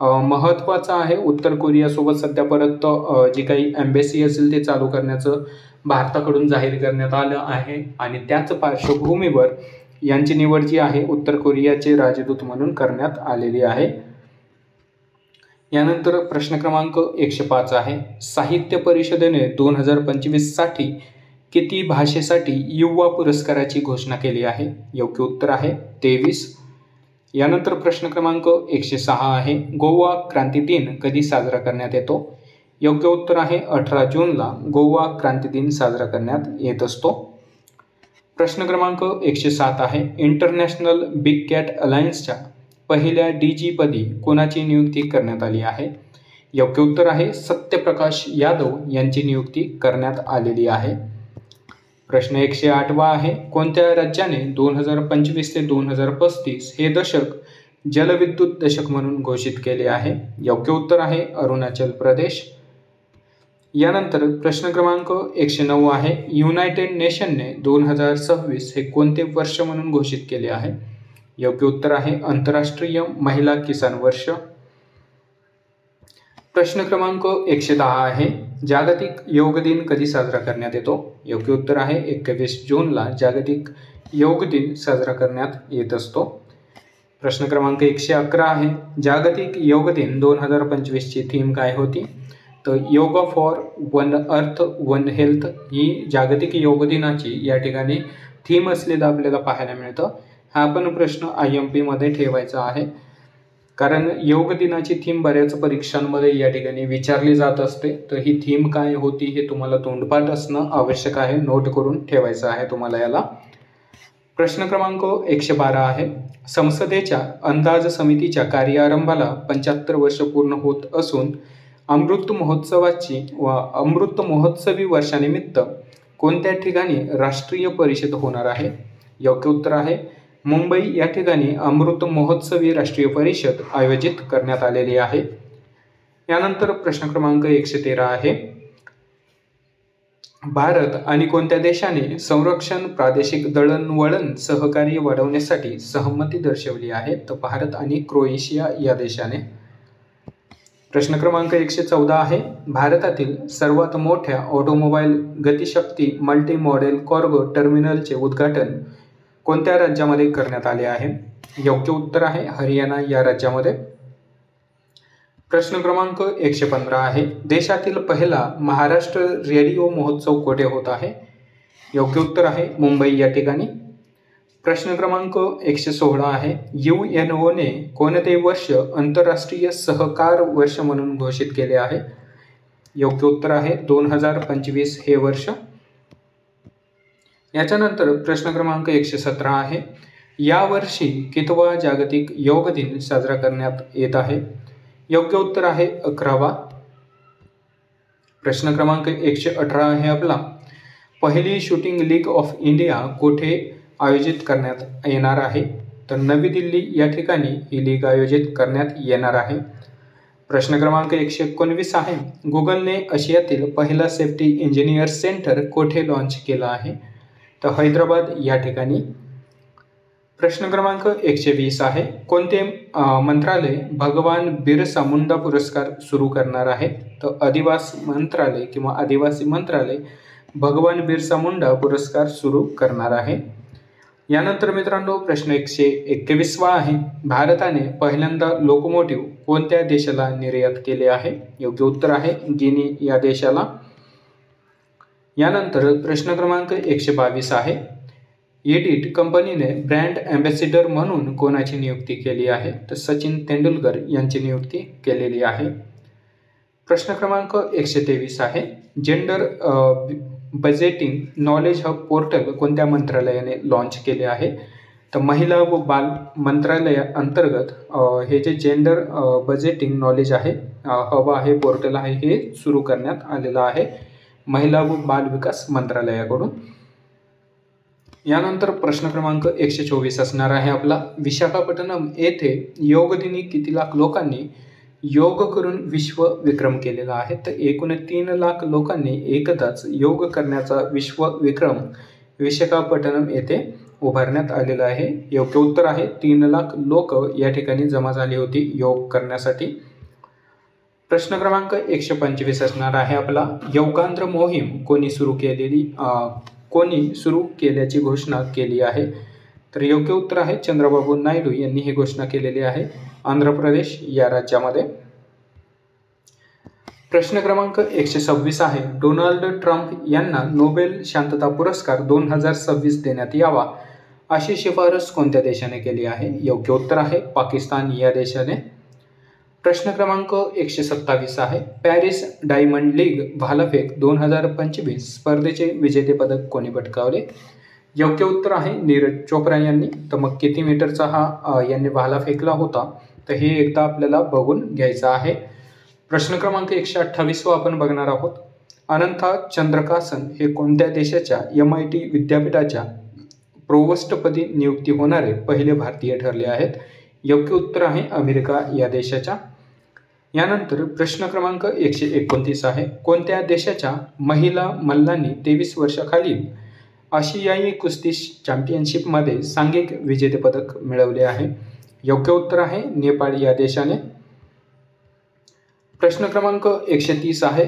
महत्त्वाचा आहे. उत्तर कोरियासोबत सध्या परत जी काही एम्बेसी असेल ते चालू करण्याचं भारताकडून जाहीर करण्यात आलं आहे आणि त्याच पार्श्वभूमीवर यांची निवड जी आहे उत्तर कोरियाचे राजदूत म्हणून करण्यात आलेली आहे. यानंतर प्रश्न क्रमांक 105 आहे, साहित्य परिषदेने 2025 साठी किती भाषेसाठी युवा पुरस्काराची घोषणा केली आहे? योग्य उत्तर आहे 23. यानंतर प्रश्न क्रमांक 106 आहे, गोवा क्रांती दिन कधी साजरा करण्यात येतो? योग्य उत्तर आहे 18 जूनला गोवा क्रांती दिन साजरा करण्यात येत असतो. प्रश्न क्रमांक 107 आहे, इंटरनॅशनल बिग कॅट अलायन्सच्या पहिल्या DG पदी कोणाची नियुक्ती करण्यात आली आहे? योग्य उत्तर आहे सत्यप्रकाश यादव यांची नियुक्ती करण्यात आलेली आहे. प्रश्न 108 आहे. कोणत्या राज्याने 2025 ते 2035 हे दशक जलविद्युत दशक म्हणून घोषित केले आहे? योग्य उत्तर आहे अरुणाचल प्रदेश. यानंतर प्रश्न क्रमांक 109 आहे. युनायटेड नेशनने 2026 हे कोणते वर्ष म्हणून घोषित केले आहे? योग्य उत्तर आहे आंतरराष्ट्रीय महिला किसान वर्ष. प्रश्न क्रमांक 110 आहे. जागतिक योग दिन कधी साजरा करण्यात येतो? योग्य उत्तर आहे 21 जूनला जागतिक योग दिन साजरा करण्यात येत असतो. प्रश्न क्रमांक 111 आहे. जागतिक योग दिन 2025 ची थीम काय होती? तर yoga for one earth one health ही जागतिक योग दिनाची या ठिकाणी थीम असलेलं आपल्याला पाहायला मिळतं. हा पण प्रश्न IMP मध्ये ठेवायचा आहे, कारण योग दिनाची थीम बऱ्याच परीक्षांमध्ये या ठिकाणी विचारली जात असते. तर ही थीम काय होती हे तुम्हाला तोंडपाठ असणं आवश्यक आहे, नोट करून ठेवायचं आहे तुम्हाला याला. प्रश्न क्रमांक 112 आहे. संसदेच्या अंदाज समितीच्या कार्यारंभाला 75 वर्ष पूर्ण होत असून अमृत महोत्सवी वर्षानिमित्त कोणत्या ठिकाणी राष्ट्रीय परिषद होणार आहे? योग्य उत्तर आहे मुंबई या ठिकाणी अमृत महोत्सवी राष्ट्रीय परिषद आयोजित करण्यात आलेली आहे. यानंतर प्रश्न क्रमांक 113 आहे. भारत आणि कोणत्या देशाने संरक्षण प्रादेशिक दळणवळण सहकार्य वाढवण्यासाठी सहमती दर्शवली आहे? तर भारत आणि क्रोएशिया या देशाने. प्रश्न क्रमांक 114 आहे. भारतातील सर्वात मोठ्या ऑटोमोबाईल गतिशक्ती मल्टी मॉडेल कार्गो टर्मिनलचे उद्घाटन कोणत्या राज्यामध्ये करण्यात आले आहे? योग्य उत्तर आहे हरियाणा या राज्यामध्ये. प्रश्न क्रमांक 115 आहे. देशातील पहिला महाराष्ट्र रेडिओ महोत्सव कुठे होत आहे? योग्य उत्तर आहे मुंबई या ठिकाणी. प्रश्न क्रमांक 116 आहे. UNOने कोणते वर्ष आंतरराष्ट्रीय सहकार वर्ष म्हणून घोषित केले आहे? योग्य उत्तर आहे 2025 हे वर्ष. याच्यानंतर प्रश्न क्रमांक 117 आहे. यावर्षी कितवा जागतिक योग दिन साजरा करण्यात येत आहे? योग्य उत्तर आहे 11वा. प्रश्न क्रमांक 118 आहे आपला. पहिली शूटिंग लीग ऑफ इंडिया कुठे आयोजित करण्यात येणार आहे? तर नवी दिल्ली या ठिकाणी ही लीग आयोजित करण्यात येणार आहे. प्रश्न क्रमांक 119 आहे. गुगलने आशियातील पहिला सेफ्टी इंजिनियर सेंटर कुठे लॉन्च केला आहे? तर हैदराबाद या ठिकाणी. प्रश्न क्रमांक 120 आहे. कोणते मंत्रालय भगवान बिरसा मुंडा पुरस्कार सुरू करणार आहे? तर आदिवासी मंत्रालय किंवा आदिवासी मंत्रालय भगवान बिरसा मुंडा पुरस्कार सुरू करणार आहे. यानंतर मित्रांनो प्रश्न 121 आहे. भारताने पहिल्यांदा लोकोमोटिव्ह कोणत्या देशाला निर्यात केले आहे? योग्य उत्तर आहे गिनी या देशाला. यानंतर प्रश्न क्रमांक 122 आहे. एडिट कंपनीने ब्रँड अँबॅसिडर म्हणून कोणाची नियुक्ती केली आहे? तर सचिन तेंडुलकर यांची नियुक्ती केलेली आहे. प्रश्न क्रमांक 123 आहे. Gender budgeting knowledge hub portal कोणत्या मंत्रालयाने लॉन्च केले आहे? तर महिला व बाल मंत्रालयाअंतर्गत हे जे जेंडर बजेटिंग नॉलेज आहे हब आहे पोर्टल आहे हे सुरू करण्यात आलेलं आहे महिला व बाल विकास मंत्रालयाकडून. यानंतर प्रश्न क्रमांक 124 असणार आहे आपला. विशाखापट्टणम येथे योग दिनी किती लाख लोकांनी योग करून विश्व विक्रम केलेला आहे? तर एकूण 3 लाख लोकांनी एकदाच योग करण्याचा विश्व विक्रम विशाखापट्टणम येथे उभारण्यात आलेला आहे. योग्य उत्तर आहे 3 लाख लोक या ठिकाणी जमा झाली होती योग करण्यासाठी. प्रश्न क्रमांक 125 असणार आहे आपला. योगांध्र मोहीम कोणी सुरू केल्याची घोषणा केली आहे? तर योग्य उत्तर आहे चंद्रबाबू नायडू यांनी ही घोषणा केलेली आहे आंध्र प्रदेश या राज्यामध्ये. प्रश्न क्रमांक 126 आहे. डोनाल्ड ट्रम्प यांना नोबेल शांतता पुरस्कार 2026 देण्यात यावा अशी शिफारस कोणत्या देशाने केली आहे? योग्य उत्तर आहे पाकिस्तान या देशाने. प्रश्न क्रमांक 127 आहे. पॅरिस डायमंड लीग भालाफेक 2025 स्पर्धेचे विजेतेपदक कोणी पटकावले? योग्य उत्तर आहे नीरज चोप्रा यांनी. तर मग किती मीटरचा हा यांनी भाला फेकला होता तर हे एकदा आपल्याला बघून घ्यायचं आहे. प्रश्न क्रमांक 128 आपण बघणार आहोत. अनंता चंद्रकासन हे कोणत्या देशाच्या MIT विद्यापीठाच्या प्रोवोस्टपदी नियुक्ती होणारे पहिले भारतीय ठरले आहेत? योग्य उत्तर आहे अमेरिका या देशाच्या. यानंतर प्रश्न क्रमांक 129 आहे. कोणत्या देशाच्या महिला मल्लांनी 23 वर्षाखालील आशियाई कुस्ती चॅम्पियनशिपमध्ये सांघिक विजेतेपदक मिळवले आहे? योग्य उत्तर आहे नेपाळ या देशाने. प्रश्न क्रमांक 130 आहे.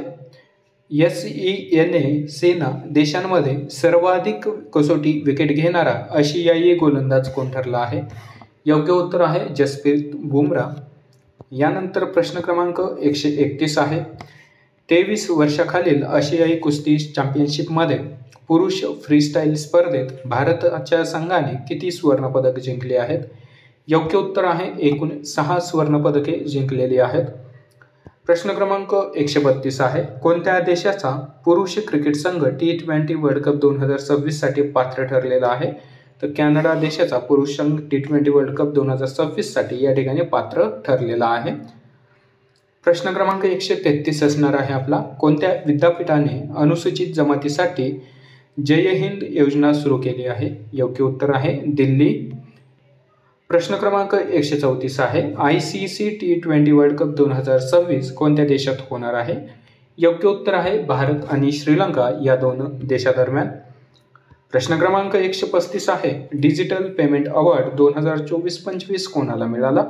SENA सेना देशांमध्ये सर्वाधिक कसोटी विकेट घेणारा आशियाई गोलंदाज कोण ठरला आहे? योग्य उत्तर आहे जसप्रीत बुमराह. यानंतर प्रश्न क्रमांक 131 आहे. 23 वर्षाखालील आशियाई कुस्ती चॅम्पियनशिपमध्ये पुरुष फ्रीस्टाईल स्पर्धेत भारताच्या संघाने किती सुवर्णपदक जिंकले आहेत? योग्य उत्तर आहे एकूण 6 सुवर्णपदके जिंकलेली आहेत. प्रश्न क्रमांक 132 आहे. कोणत्या देशाचा पुरुष क्रिकेट संघ T20 वर्ल्ड कप 2026 साठी पात्र ठरलेला आहे? तर कॅनडा देशाचा पुरुष संघ T20 वर्ल्ड कप 2026 साठी या ठिकाणी पात्र ठरलेला आहे. प्रश्न क्रमांक 133 असणार आहे आपला. कोणत्या विद्यापीठाने अनुसूचित जमातीसाठी जय हिंद योजना सुरू केली आहे? योग्य उत्तर आहे दिल्ली. प्रश्न क्रमांक 134 आहे. ICC T20 वर्ल्ड कप 2026 कोणत्या देशात होणार आहे? योग्य उत्तर आहे भारत आणि श्रीलंका या 2 देशादरम्यान. प्रश्न क्रमांक 135 आहे. डिजिटल पेमेंट अवॉर्ड 2024-25 कोणाला मिळाला?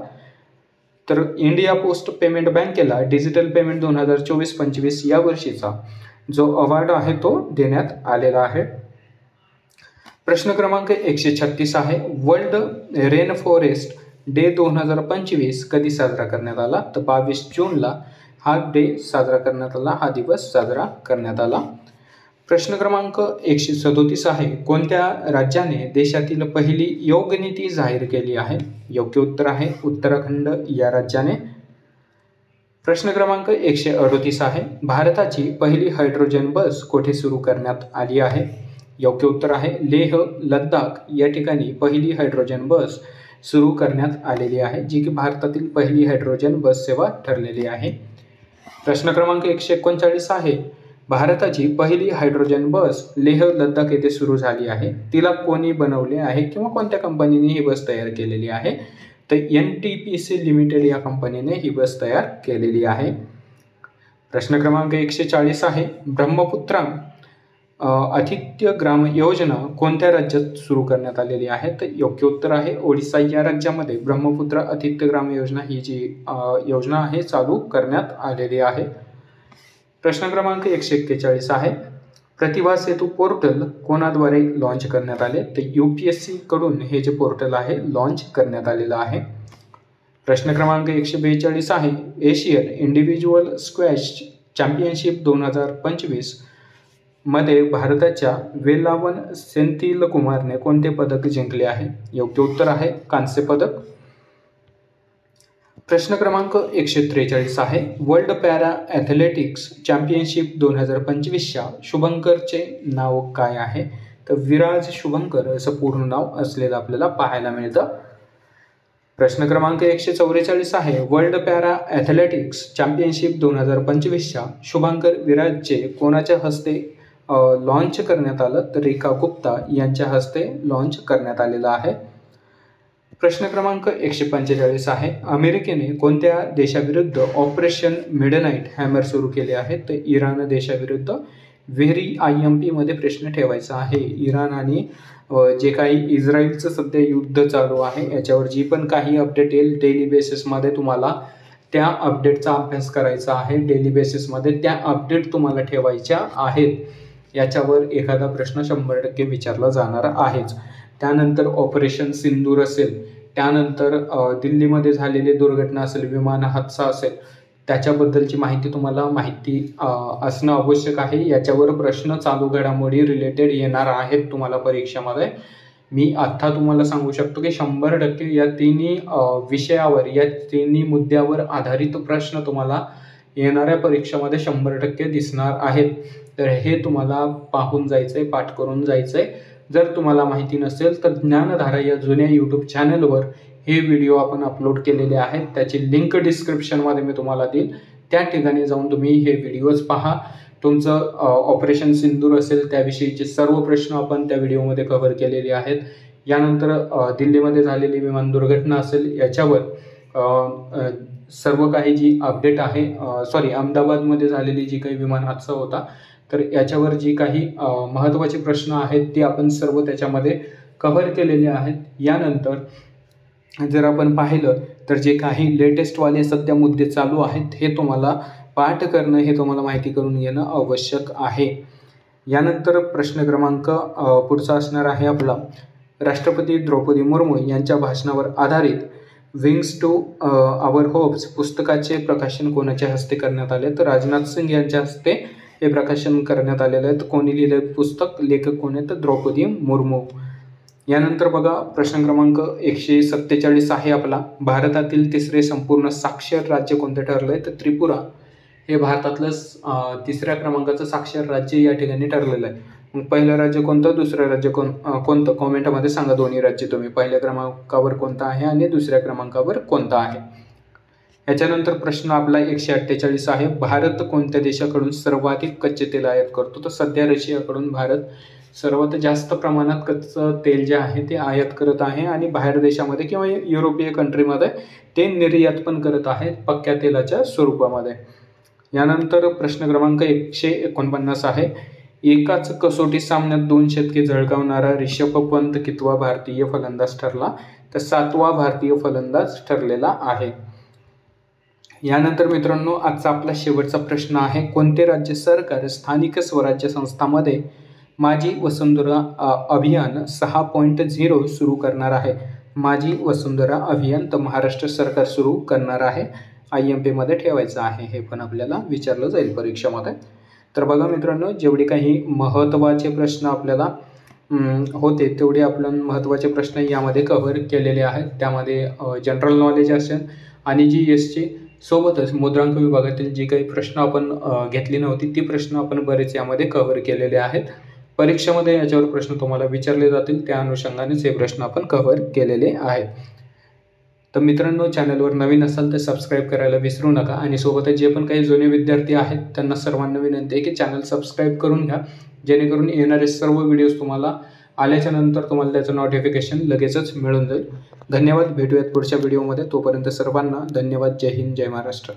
तर इंडिया पोस्ट पेमेंट बँकेला डिजिटल पेमेंट 2024-25 या वर्षीचा जो अवॉर्ड आहे तो देण्यात आलेला आहे. प्रश्न क्रमांक 136 आहे. वर्ल्ड रेन फॉरेस्ट डे 2025 कधी साजरा करण्यात आला? तर 22 जूनला हा डे साजरा करण्यात आला, हा दिवस साजरा करण्यात आला. प्रश्न क्रमांक 137 आहे. कोणत्या राज्याने देशातील पहिली योग नीती जाहीर केली आहे? योग्य उत्तर आहे उत्तराखंड या राज्याने. प्रश्न क्रमांक 138 आहे. भारताची पहिली हायड्रोजन बस कोठे सुरू करण्यात आली आहे? योग्य उत्तर आहे लेह लडाख या ठिकाणी पहिली हायड्रोजन बस सुरू करण्यात आलेली आहे, जी की भारतातील पहिली हायड्रोजन बस सेवा ठरलेली आहे. प्रश्न क्रमांक 139 आहे. भारताची पहिली हायड्रोजन बस लेह लडाख येथे सुरू झाली आहे. तिला कोणी बनवले आहे किंवा कोणत्या कंपनीने ही बस तयार केलेली आहे? तर NTPC लिमिटेड या कंपनीने ही बस तयार केलेली आहे. प्रश्न क्रमांक 140 आहे. ब्रह्मपुत्रा आदित्य ग्राम योजना कोणत्या राज्यात सुरू करण्यात आलेली आहे? तर योग्य उत्तर आहे ओडिसा या राज्यामध्ये ब्रह्मपुत्रा आदित्य ग्राम योजना ही जी योजना आहे चालू करण्यात आलेली आहे. प्रश्न क्रमांक 141 आहे. प्रतिभा सेतू पोर्टल कोणाद्वारे लॉन्च करण्यात आले? तर UPSC कडून हे जे पोर्टल आहे लॉन्च करण्यात आलेलं आहे. प्रश्न क्रमांक 142 आहे. एशियन इंडिव्हिज्युअल स्क्वॅश चॅम्पियनशिप 2025 मध्ये भारताच्या वेलावन सेंथिलकुमारने कोणते पदक जिंकले आहे? योग्य उत्तर आहे कांस्य पदक. प्रश्न क्रमांक 143 आहे. वर्ल्ड पॅरा ॲथलेटिक्स चॅम्पियनशिप 2025च्या शुभंकरचे नाव काय आहे? तर विराज शुभंकर असं पूर्ण नाव असलेलं आपल्याला पाहायला मिळतं. प्रश्न क्रमांक 144 आहे. वर्ल्ड पॅरा ॲथलेटिक्स चॅम्पियनशिप 2025च्या शुभंकर विराजचे कोणाच्या हस्ते लॉन्च करण्यात आलं? तर रेखा गुप्ता यांच्या हस्ते लॉन्च करण्यात आलेलं आहे. प्रश्न क्रमांक 145 आहे. अमेरिकेने कोणत्या देशाविरुद्ध ऑपरेशन मिडनाईट हॅमर सुरू केले आहे? तर इराण देशाविरुद्ध. व्हेरी IMP मध्ये प्रश्न ठेवायचा आहे. इराण आणि जे काही इस्रायलचं सध्या युद्ध चालू आहे याच्यावर जी पण काही अपडेट येईल डेली बेसिसमध्ये तुम्हाला त्या अपडेटचा अभ्यास करायचा आहे. डेली बेसिसमध्ये त्या अपडेट तुम्हाला ठेवायच्या आहेत. याच्यावर एखादा प्रश्न 100% विचारला जाणार आहेच. त्यानंतर ऑपरेशन सिंदूर असेल, त्यानंतर दिल्लीमध्ये झालेली दुर्घटना असेल, विमान हादसा असेल, त्याच्याबद्दलची माहिती तुम्हाला माहिती असणं आवश्यक आहे. याच्यावर प्रश्न चालू घडामोडी रिलेटेड येणार आहेत तुम्हाला परीक्षेमध्ये. मी आत्ता तुम्हाला सांगू शकतो की 100% या तिन्ही विषयावर, या तिन्ही मुद्द्यावर आधारित प्रश्न तुम्हाला येणाऱ्या परीक्षेमध्ये 100% दिसणार आहेत. तर हे तुम्हाला पाहून जायचं आहे, पाठ करून जायचं आहे. जर तुम्हाला माहिती नसेल तर ज्ञानधारा या जुन्या यूट्यूब चॅनलवर हे व्हिडिओ आपण अपलोड केलेले आहेत, त्याची लिंक डिस्क्रिप्शनमध्ये मी तुम्हाला देईल, त्या ठिकाणी जाऊन तुम्ही हे व्हिडिओज पहा. तुमचं ऑपरेशन सिंदूर असेल त्याविषयीचे सर्व प्रश्न आपण त्या व्हिडिओमध्ये कव्हर केलेले आहेत. यानंतर दिल्लीमध्ये झालेली विमान दुर्घटना असेल याच्यावर सर्व काही जी अपडेट आहे, अहमदाबादमध्ये झालेली जी काही विमान हादसा होता तर याच्यावर जी काही महत्त्वाचे प्रश्न आहेत ते आपण सर्व त्याच्यामध्ये कव्हर केलेले आहेत. यानंतर जर आपण पाहिलं तर जे काही लेटेस्टवाले सध्या मुद्दे चालू आहेत हे तुम्हाला पाठ करणं, हे तुम्हाला माहिती करून घेणं आवश्यक आहे. यानंतर प्रश्न क्रमांक पुढचा असणार आहे आपला, राष्ट्रपती द्रौपदी मुर्मू यांच्या भाषणावर आधारित विंग्स टू आवर होप्स पुस्तकाचे प्रकाशन कोणाच्या हस्ते करण्यात आले? तर राजनाथ सिंग यांच्या हस्ते हे प्रकाशन करण्यात आलेलं आहे. तर कोणी लिहिलं पुस्तक, लेखक कोण आहे? तर द्रौपदी मुर्मू. यानंतर बघा प्रश्न क्रमांक 147 आहे आपला, भारतातील तिसरे संपूर्ण साक्षर राज्य कोणते ठरलंय? तर त्रिपुरा हे भारतातलं तिसऱ्या क्रमांकाचं साक्षर राज्य या ठिकाणी ठरलेलं आहे. मग पहिलं राज्य कोणतं, दुसरं राज्य कोणतं? कॉमेंटमध्ये सांगा दोन्ही राज्य तुम्ही, पहिल्या क्रमांकावर कोणतं आहे आणि दुसऱ्या क्रमांकावर कोणतं आहे. याच्यानंतर प्रश्न आपला 148 आहे, भारत कोणत्या देशाकडून सर्वाधिक कच्चे तेल आयात करतो? तर सध्या रशियाकडून भारत सर्वात जास्त प्रमाणात कच्चं तेल जे आहे ते आयात करत आहे आणि बाहेर देशामध्ये किंवा युरोपीय कंट्रीमध्ये ते निर्यात पण करत आहे पक्क्या तेलाच्या स्वरूपामध्ये. यानंतर प्रश्न क्रमांक 149 आहे, एकाच कसोटी सामन्यात 2 शतके झळकावणारा रिषभ पंत कितवा भारतीय फलंदाज ठरला? तर 7वा भारतीय फलंदाज ठरलेला आहे. यानंतर मित्रांनो आजचा आपला शेवटचा प्रश्न आहे, कोणते राज्य सरकार स्थानिक स्वराज्य संस्थांमध्ये माझी वसुंधरा अभियान 6.0 सुरू करणार आहे? माझी वसुंधरा अभियान तर महाराष्ट्र सरकार सुरू करणार आहे. IMP मध्ये ठेवायचं आहे, हे पण आपल्याला विचारलं जाईल परीक्षेमध्ये. तर बघा मित्रांनो, जेवढे काही महत्त्वाचे प्रश्न आपल्याला होते तेवढे आपण महत्त्वाचे प्रश्न यामध्ये कव्हर केलेले आहेत. त्यामध्ये जनरल नॉलेज असेल आणि GSची सोबतच मुद्रांक विभागातील जी काही प्रश्न आपण घेतली नव्हती ती प्रश्न आपण बरेच यामध्ये कव्हर केलेले आहेत. परीक्षेमध्ये याच्यावर प्रश्न तुम्हाला विचारले जातील, त्या अनुषंगानेच हे प्रश्न आपण कव्हर केलेले आहेत. तर मित्रांनो, चॅनलवर नवीन असाल तर सबस्क्राईब करायला विसरू नका आणि सोबतच जे पण काही जुने विद्यार्थी आहेत त्यांना सर्वांना विनंती आहे की चॅनल सबस्क्राईब करून घ्या, जेणेकरून येणारे सर्व व्हिडिओज तुम्हाला आल्याच्या नंतर तुम्हाला त्याचं नोटिफिकेशन लगेचच मिळून जाईल. धन्यवाद. भेटूयात पुढच्या व्हिडिओमध्ये. तोपर्यंत सर्वांना धन्यवाद. जय हिंद, जय महाराष्ट्र.